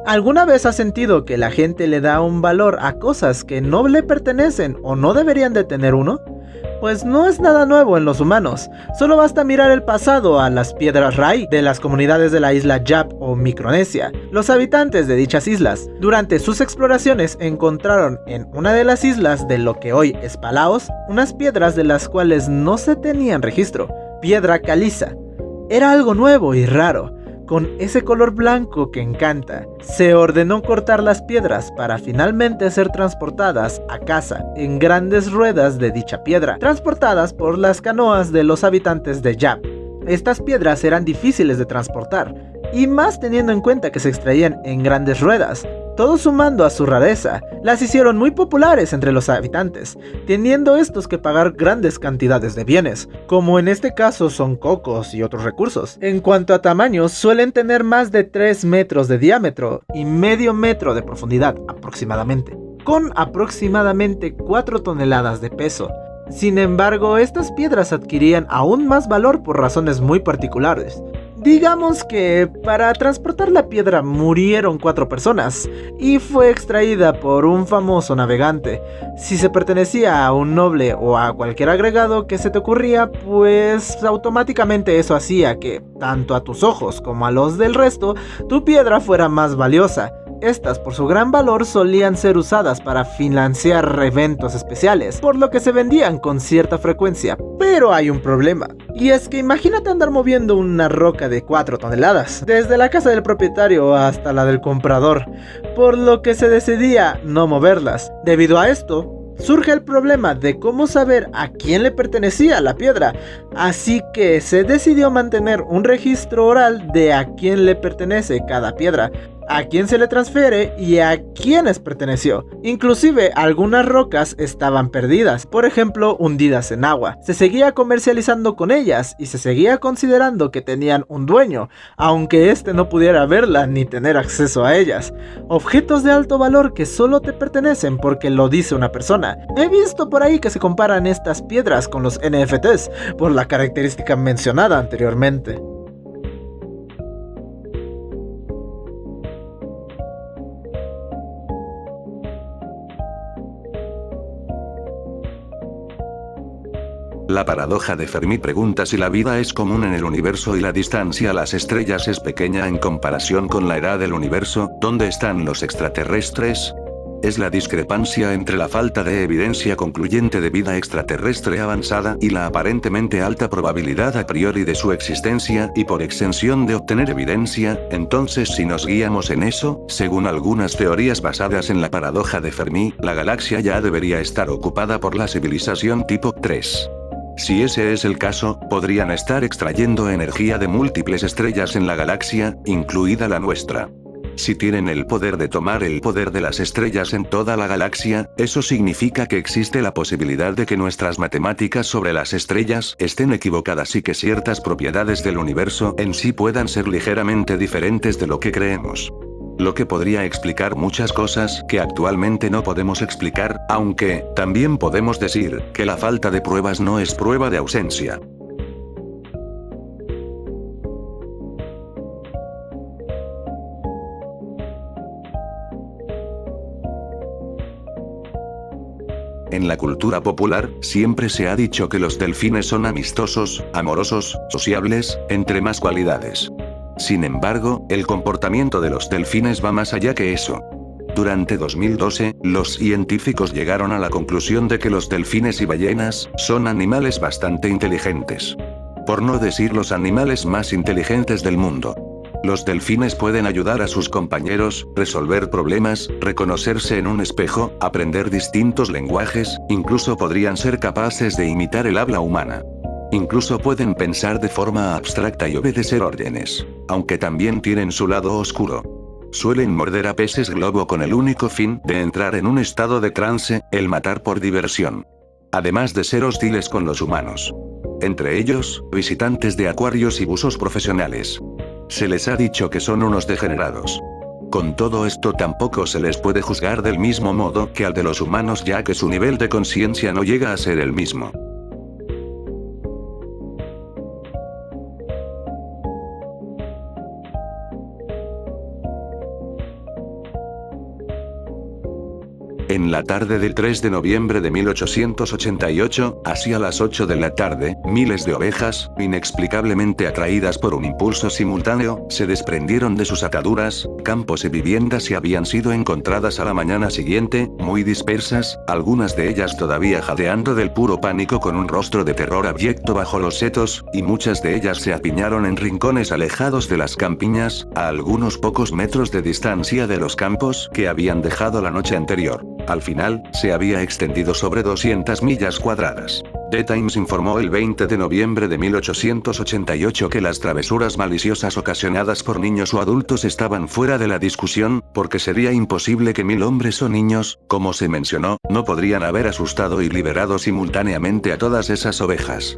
¿Alguna vez has sentido que la gente le da un valor a cosas que no le pertenecen o no deberían de tener uno? Pues no es nada nuevo en los humanos, solo basta mirar el pasado a las piedras Rai de las comunidades de la isla Yap o Micronesia. Los habitantes de dichas islas, durante sus exploraciones, encontraron en una de las islas de lo que hoy es Palaos, unas piedras de las cuales no se tenían registro, piedra caliza. Era algo nuevo y raro, con ese color blanco que encanta. Se ordenó cortar las piedras para finalmente ser transportadas a casa en grandes ruedas de dicha piedra, transportadas por las canoas de los habitantes de Yap. Estas piedras eran difíciles de transportar, y más teniendo en cuenta que se extraían en grandes ruedas. Todo sumando a su rareza, las hicieron muy populares entre los habitantes, teniendo estos que pagar grandes cantidades de bienes, como en este caso son cocos y otros recursos. En cuanto a tamaños, suelen tener más de 3 metros de diámetro y medio metro de profundidad aproximadamente, con aproximadamente 4 toneladas de peso. Sin embargo, estas piedras adquirían aún más valor por razones muy particulares. Digamos que para transportar la piedra murieron 4 personas y fue extraída por un famoso navegante. Si se pertenecía a un noble o a cualquier agregado que se te ocurría, pues automáticamente eso hacía que, tanto a tus ojos como a los del resto, tu piedra fuera más valiosa. Estas, por su gran valor, solían ser usadas para financiar eventos especiales, por lo que se vendían con cierta frecuencia. Pero hay un problema, y es que imagínate andar moviendo una roca de 4 toneladas, desde la casa del propietario hasta la del comprador, por lo que se decidía no moverlas. Debido a esto, surge el problema de cómo saber a quién le pertenecía la piedra, así que se decidió mantener un registro oral de a quién le pertenece cada piedra, a quién se le transfiere y a quiénes perteneció. Inclusive algunas rocas estaban perdidas, por ejemplo hundidas en agua. Se seguía comercializando con ellas y se seguía considerando que tenían un dueño, aunque éste no pudiera verla ni tener acceso a ellas. Objetos de alto valor que solo te pertenecen porque lo dice una persona. He visto por ahí que se comparan estas piedras con los NFTs, por la característica mencionada anteriormente. La paradoja de Fermi pregunta si la vida es común en el universo y la distancia a las estrellas es pequeña en comparación con la edad del universo. ¿Dónde están los extraterrestres? Es la discrepancia entre la falta de evidencia concluyente de vida extraterrestre avanzada y la aparentemente alta probabilidad a priori de su existencia y por extensión de obtener evidencia. Entonces, si nos guiamos en eso, según algunas teorías basadas en la paradoja de Fermi, la galaxia ya debería estar ocupada por la civilización tipo 3. Si ese es el caso, podrían estar extrayendo energía de múltiples estrellas en la galaxia, incluida la nuestra. Si tienen el poder de tomar el poder de las estrellas en toda la galaxia, eso significa que existe la posibilidad de que nuestras matemáticas sobre las estrellas estén equivocadas y que ciertas propiedades del universo en sí puedan ser ligeramente diferentes de lo que creemos. Lo que podría explicar muchas cosas que actualmente no podemos explicar, aunque también podemos decir que la falta de pruebas no es prueba de ausencia. En la cultura popular, siempre se ha dicho que los delfines son amistosos, amorosos, sociables, entre más cualidades. Sin embargo, el comportamiento de los delfines va más allá que eso. Durante 2012, los científicos llegaron a la conclusión de que los delfines y ballenas son animales bastante inteligentes. Por no decir los animales más inteligentes del mundo. Los delfines pueden ayudar a sus compañeros, resolver problemas, reconocerse en un espejo, aprender distintos lenguajes, incluso podrían ser capaces de imitar el habla humana. Incluso pueden pensar de forma abstracta y obedecer órdenes. Aunque también tienen su lado oscuro. Suelen morder a peces globo con el único fin de entrar en un estado de trance, el matar por diversión. Además de ser hostiles con los humanos. Entre ellos, visitantes de acuarios y buzos profesionales. Se les ha dicho que son unos degenerados. Con todo esto tampoco se les puede juzgar del mismo modo que al de los humanos, ya que su nivel de conciencia no llega a ser el mismo. En la tarde del 3 de noviembre de 1888, hacia las 8 de la tarde, miles de ovejas, inexplicablemente atraídas por un impulso simultáneo, se desprendieron de sus ataduras, campos y viviendas y habían sido encontradas a la mañana siguiente, muy dispersas, algunas de ellas todavía jadeando del puro pánico con un rostro de terror abyecto bajo los setos, y muchas de ellas se apiñaron en rincones alejados de las campiñas, a algunos pocos metros de distancia de los campos que habían dejado la noche anterior. Al final, se había extendido sobre 200 millas cuadradas. The Times informó el 20 de noviembre de 1888 que las travesuras maliciosas ocasionadas por niños o adultos estaban fuera de la discusión, porque sería imposible que 1000 hombres o niños, como se mencionó, no podrían haber asustado y liberado simultáneamente a todas esas ovejas.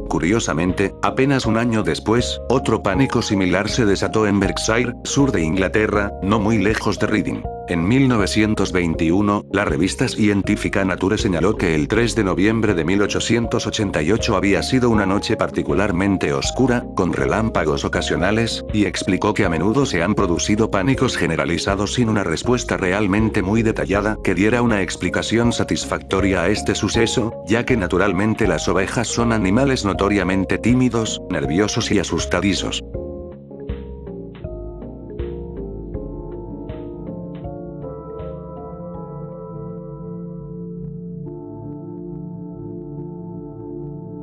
Curiosamente, apenas un año después, otro pánico similar se desató en Berkshire, sur de Inglaterra, no muy lejos de Reading. En 1921, la revista científica Nature señaló que el 3 de noviembre de 1888 había sido una noche particularmente oscura, con relámpagos ocasionales, y explicó que a menudo se han producido pánicos generalizados sin una respuesta realmente muy detallada que diera una explicación satisfactoria a este suceso, ya que naturalmente las ovejas son animales notoriamente tímidos, nerviosos y asustadizos.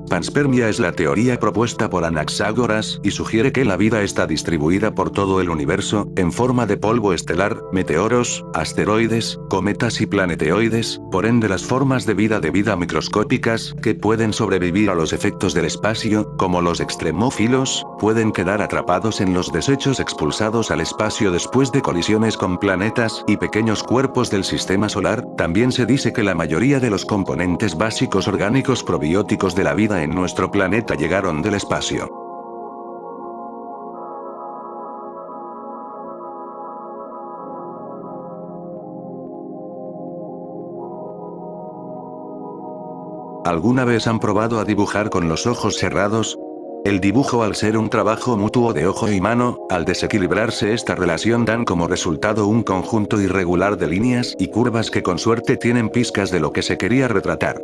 Panspermia es la teoría propuesta por Anaxágoras, y sugiere que la vida está distribuida por todo el universo, en forma de polvo estelar, meteoros, asteroides, cometas y planeteoides, por ende las formas de vida microscópicas, que pueden sobrevivir a los efectos del espacio, como los extremófilos, pueden quedar atrapados en los desechos expulsados al espacio después de colisiones con planetas y pequeños cuerpos del sistema solar. También se dice que la mayoría de los componentes básicos orgánicos probióticos de la vida en nuestro planeta llegaron del espacio. ¿Alguna vez han probado a dibujar con los ojos cerrados? El dibujo, al ser un trabajo mutuo de ojo y mano, al desequilibrarse esta relación dan como resultado un conjunto irregular de líneas y curvas que con suerte tienen pizcas de lo que se quería retratar.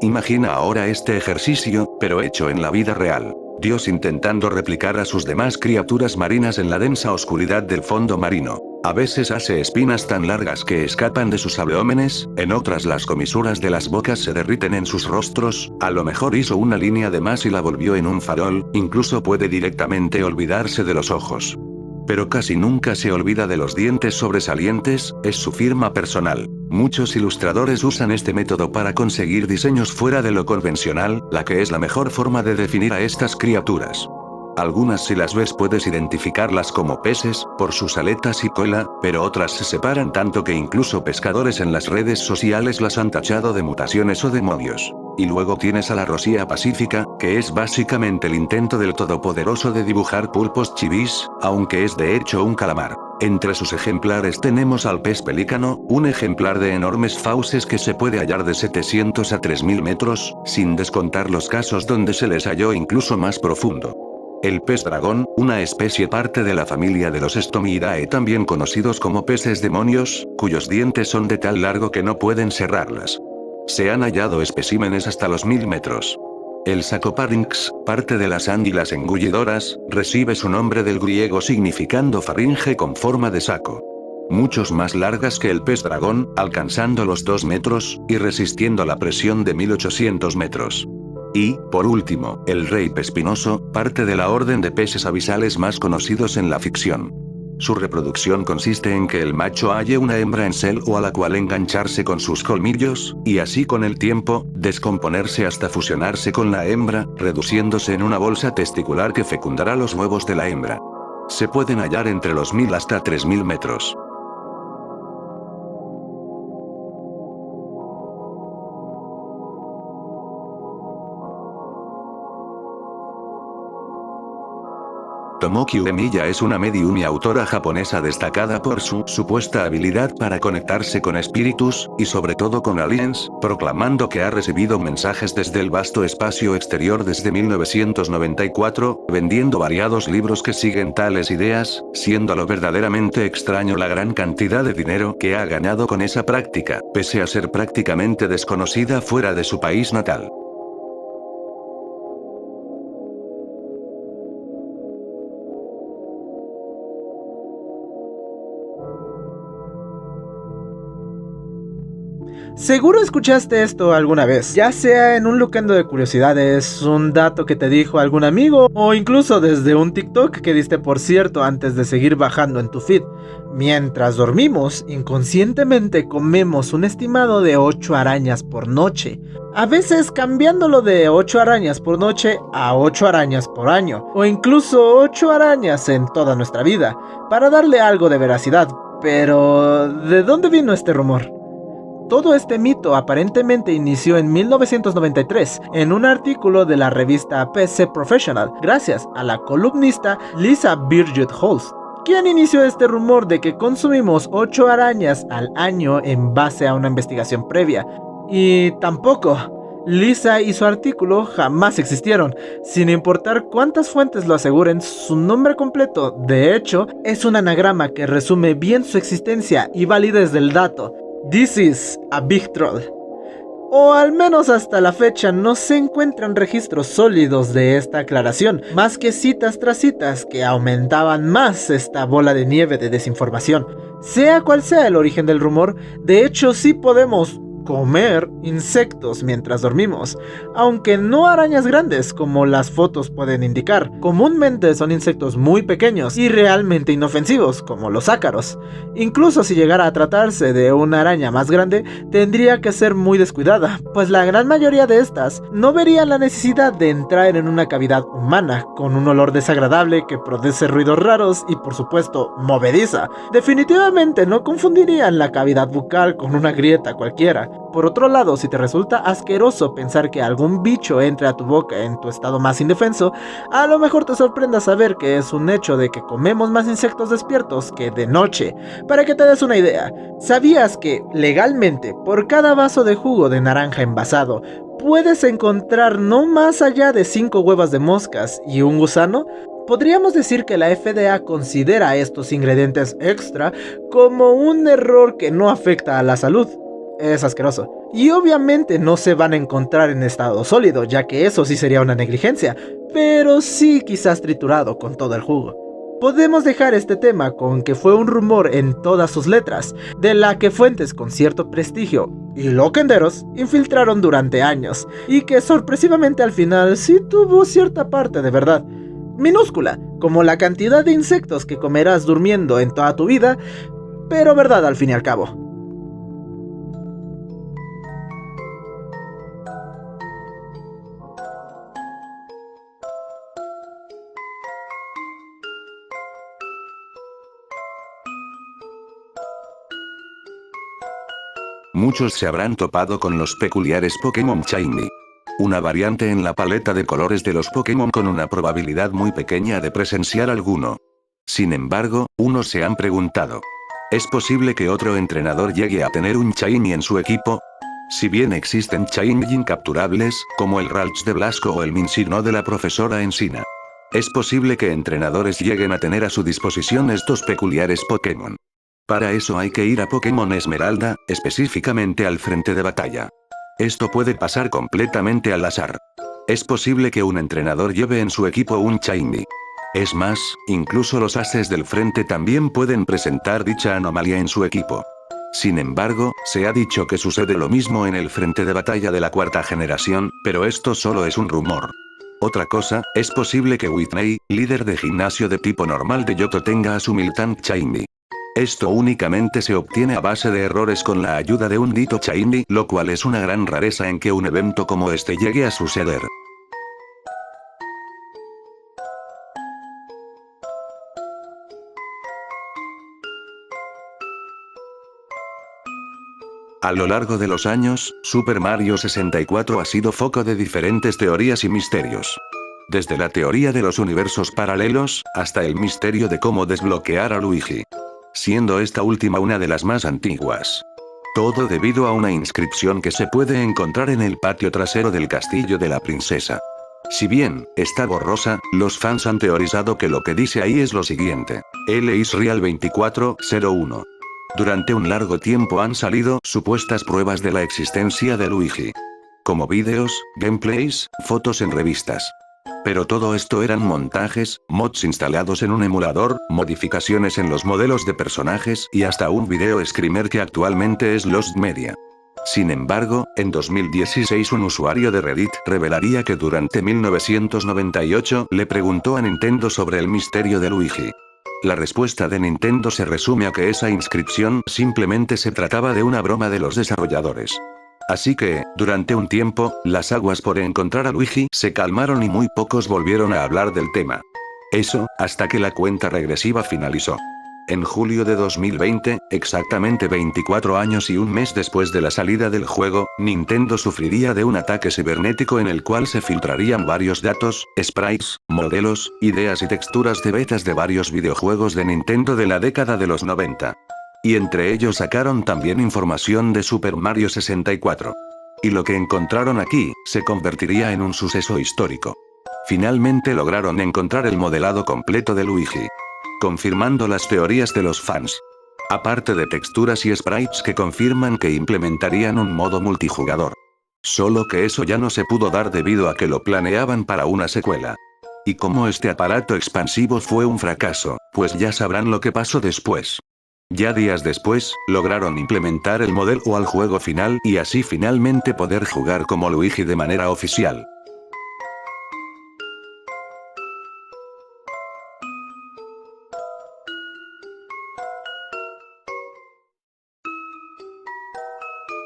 Imagina ahora este ejercicio, pero hecho en la vida real. Dios intentando replicar a sus demás criaturas marinas en la densa oscuridad del fondo marino. A veces hace espinas tan largas que escapan de sus abdómenes, en otras las comisuras de las bocas se derriten en sus rostros, a lo mejor hizo una línea de más y la volvió en un farol, incluso puede directamente olvidarse de los ojos. Pero casi nunca se olvida de los dientes sobresalientes, es su firma personal. Muchos ilustradores usan este método para conseguir diseños fuera de lo convencional, la que es la mejor forma de definir a estas criaturas. Algunas, si las ves, puedes identificarlas como peces, por sus aletas y cola, pero otras se separan tanto que incluso pescadores en las redes sociales las han tachado de mutaciones o demonios. Y luego tienes a la rosía pacífica, que es básicamente el intento del todopoderoso de dibujar pulpos chivis, aunque es de hecho un calamar. Entre sus ejemplares tenemos al pez pelícano, un ejemplar de enormes fauces que se puede hallar de 700 a 3000 metros, sin descontar los casos donde se les halló incluso más profundo. El pez dragón, una especie parte de la familia de los Stomidae, también conocidos como peces demonios, cuyos dientes son de tal largo que no pueden cerrarlas. Se han hallado especímenes hasta los 1000 metros. El Sacoparinx, parte de las anguilas engullidoras, recibe su nombre del griego significando faringe con forma de saco. Muchos más largas que el pez dragón, alcanzando los 2 metros, y resistiendo la presión de 1800 metros. Y, por último, el rey pespinoso, parte de la orden de peces abisales más conocidos en la ficción. Su reproducción consiste en que el macho halle una hembra en celo a la cual engancharse con sus colmillos, y así con el tiempo, descomponerse hasta fusionarse con la hembra, reduciéndose en una bolsa testicular que fecundará los huevos de la hembra. Se pueden hallar entre los 1000 hasta 3000 metros. Tomoki Uemiya es una medium y autora japonesa destacada por su supuesta habilidad para conectarse con espíritus, y sobre todo con aliens, proclamando que ha recibido mensajes desde el vasto espacio exterior desde 1994, vendiendo variados libros que siguen tales ideas, siendo lo verdaderamente extraño la gran cantidad de dinero que ha ganado con esa práctica, pese a ser prácticamente desconocida fuera de su país natal. Seguro escuchaste esto alguna vez, ya sea en un lucando de curiosidades, un dato que te dijo algún amigo, o incluso desde un TikTok que diste por cierto antes de seguir bajando en tu feed. Mientras dormimos, inconscientemente comemos un estimado de 8 arañas por noche, a veces cambiándolo de 8 arañas por noche a 8 arañas por año, o incluso 8 arañas en toda nuestra vida, para darle algo de veracidad. Pero, ¿de dónde vino este rumor? Todo este mito aparentemente inició en 1993 en un artículo de la revista PC Professional, gracias a la columnista Lisa Birgit Holst, quien inició este rumor de que consumimos 8 arañas al año en base a una investigación previa. Y tampoco, Lisa y su artículo jamás existieron, sin importar cuántas fuentes lo aseguren. Su nombre completo, de hecho, es un anagrama que resume bien su existencia y validez del dato. This is a big troll. O al menos hasta la fecha no se encuentran registros sólidos de esta aclaración, más que citas tras citas que aumentaban más esta bola de nieve de desinformación. Sea cual sea el origen del rumor, de hecho sí podemos comer insectos mientras dormimos, aunque no arañas grandes como las fotos pueden indicar. Comúnmente son insectos muy pequeños y realmente inofensivos como los ácaros. Incluso si llegara a tratarse de una araña más grande, tendría que ser muy descuidada, pues la gran mayoría de estas no verían la necesidad de entrar en una cavidad humana con un olor desagradable que produce ruidos raros y por supuesto movediza. Definitivamente no confundirían la cavidad bucal con una grieta cualquiera. Por otro lado, si te resulta asqueroso pensar que algún bicho entre a tu boca en tu estado más indefenso, a lo mejor te sorprenda saber que es un hecho de que comemos más insectos despiertos que de noche. Para que te des una idea, ¿sabías que legalmente por cada vaso de jugo de naranja envasado puedes encontrar no más allá de 5 huevas de moscas y un gusano? Podríamos decir que la FDA considera estos ingredientes extra como un error que no afecta a la salud. Es asqueroso. Y obviamente no se van a encontrar en estado sólido, ya que eso sí sería una negligencia, pero sí quizás triturado con todo el jugo. Podemos dejar este tema con que fue un rumor en todas sus letras, de la que fuentes con cierto prestigio y loquenderos infiltraron durante años, y que sorpresivamente al final sí tuvo cierta parte de verdad. Minúscula, como la cantidad de insectos que comerás durmiendo en toda tu vida, pero verdad al fin y al cabo. Muchos se habrán topado con los peculiares Pokémon Shiny. Una variante en la paleta de colores de los Pokémon con una probabilidad muy pequeña de presenciar alguno. Sin embargo, unos se han preguntado: ¿es posible que otro entrenador llegue a tener un Shiny en su equipo? Si bien existen Shiny incapturables, como el Ralts de Blasco o el Minccino de la profesora Encina, es posible que entrenadores lleguen a tener a su disposición estos peculiares Pokémon. Para eso hay que ir a Pokémon Esmeralda, específicamente al frente de batalla. Esto puede pasar completamente al azar. Es posible que un entrenador lleve en su equipo un Shiny. Es más, incluso los ases del frente también pueden presentar dicha anomalía en su equipo. Sin embargo, se ha dicho que sucede lo mismo en el frente de batalla de la 4ª generación, pero esto solo es un rumor. Otra cosa, es posible que Whitney, líder de gimnasio de tipo normal de Yoto, tenga a su militant Shiny. Esto únicamente se obtiene a base de errores con la ayuda de un dito Shiny, lo cual es una gran rareza en que un evento como este llegue a suceder. A lo largo de los años, Super Mario 64 ha sido foco de diferentes teorías y misterios. Desde la teoría de los universos paralelos, hasta el misterio de cómo desbloquear a Luigi. Siendo esta última una de las más antiguas. Todo debido a una inscripción que se puede encontrar en el patio trasero del castillo de la princesa. Si bien, está borrosa, los fans han teorizado que lo que dice ahí es lo siguiente. L is real 2401. Durante un largo tiempo han salido supuestas pruebas de la existencia de Luigi. Como vídeos, gameplays, fotos en revistas. Pero todo esto eran montajes, mods instalados en un emulador, modificaciones en los modelos de personajes y hasta un video screamer que actualmente es Lost Media. Sin embargo, en 2016 un usuario de Reddit revelaría que durante 1998 le preguntó a Nintendo sobre el misterio de Luigi. La respuesta de Nintendo se resume a que esa inscripción simplemente se trataba de una broma de los desarrolladores. Así que, durante un tiempo, las aguas por encontrar a Luigi se calmaron y muy pocos volvieron a hablar del tema. Eso, hasta que la cuenta regresiva finalizó. En julio de 2020, exactamente 24 años y un mes después de la salida del juego, Nintendo sufriría de un ataque cibernético en el cual se filtrarían varios datos, sprites, modelos, ideas y texturas de betas de varios videojuegos de Nintendo de la década de los 90. Y entre ellos sacaron también información de Super Mario 64. Y lo que encontraron aquí, se convertiría en un suceso histórico. Finalmente lograron encontrar el modelado completo de Luigi. Confirmando las teorías de los fans. Aparte de texturas y sprites que confirman que implementarían un modo multijugador. Solo que eso ya no se pudo dar debido a que lo planeaban para una secuela. Y como este aparato expansivo fue un fracaso, pues ya sabrán lo que pasó después. Ya días después, lograron implementar el modelo al juego final y así finalmente poder jugar como Luigi de manera oficial.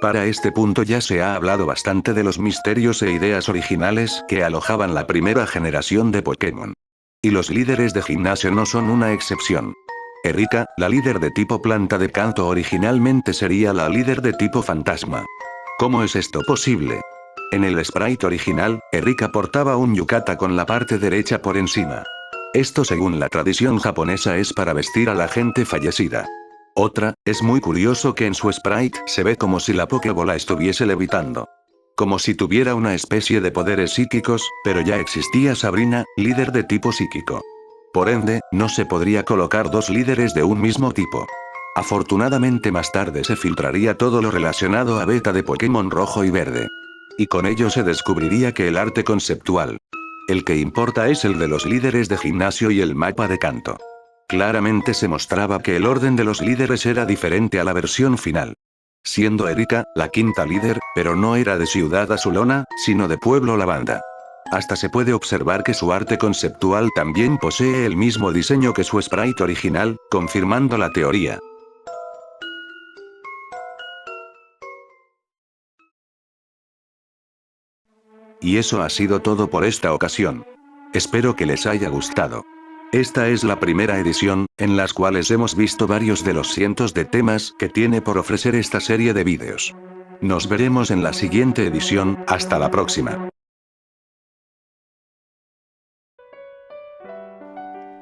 Para este punto ya se ha hablado bastante de los misterios e ideas originales que alojaban la primera generación de Pokémon. Y los líderes de gimnasio no son una excepción. Erika, la líder de tipo planta de canto originalmente sería la líder de tipo fantasma. ¿Cómo es esto posible? En el sprite original, Erika portaba un yukata con la parte derecha por encima. Esto según la tradición japonesa es para vestir a la gente fallecida. Otra, es muy curioso que en su sprite se ve como si la Pokébola estuviese levitando. Como si tuviera una especie de poderes psíquicos, pero ya existía Sabrina, líder de tipo psíquico. Por ende, no se podría colocar dos líderes de un mismo tipo. Afortunadamente más tarde se filtraría todo lo relacionado a beta de Pokémon rojo y verde. Y con ello se descubriría que el arte conceptual. El que importa es el de los líderes de gimnasio y el mapa de canto. Claramente se mostraba que el orden de los líderes era diferente a la versión final. Siendo Erika, la quinta líder, pero no era de Ciudad Azulona, sino de Pueblo Lavanda. Hasta se puede observar que su arte conceptual también posee el mismo diseño que su sprite original, confirmando la teoría. Y eso ha sido todo por esta ocasión. Espero que les haya gustado. Esta es la primera edición, en las cuales hemos visto varios de los cientos de temas que tiene por ofrecer esta serie de vídeos. Nos veremos en la siguiente edición, hasta la próxima.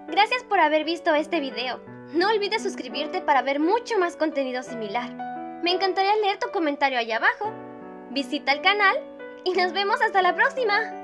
Gracias por haber visto este video. No olvides suscribirte para ver mucho más contenido similar. Me encantaría leer tu comentario allá abajo. Visita el canal y nos vemos hasta la próxima.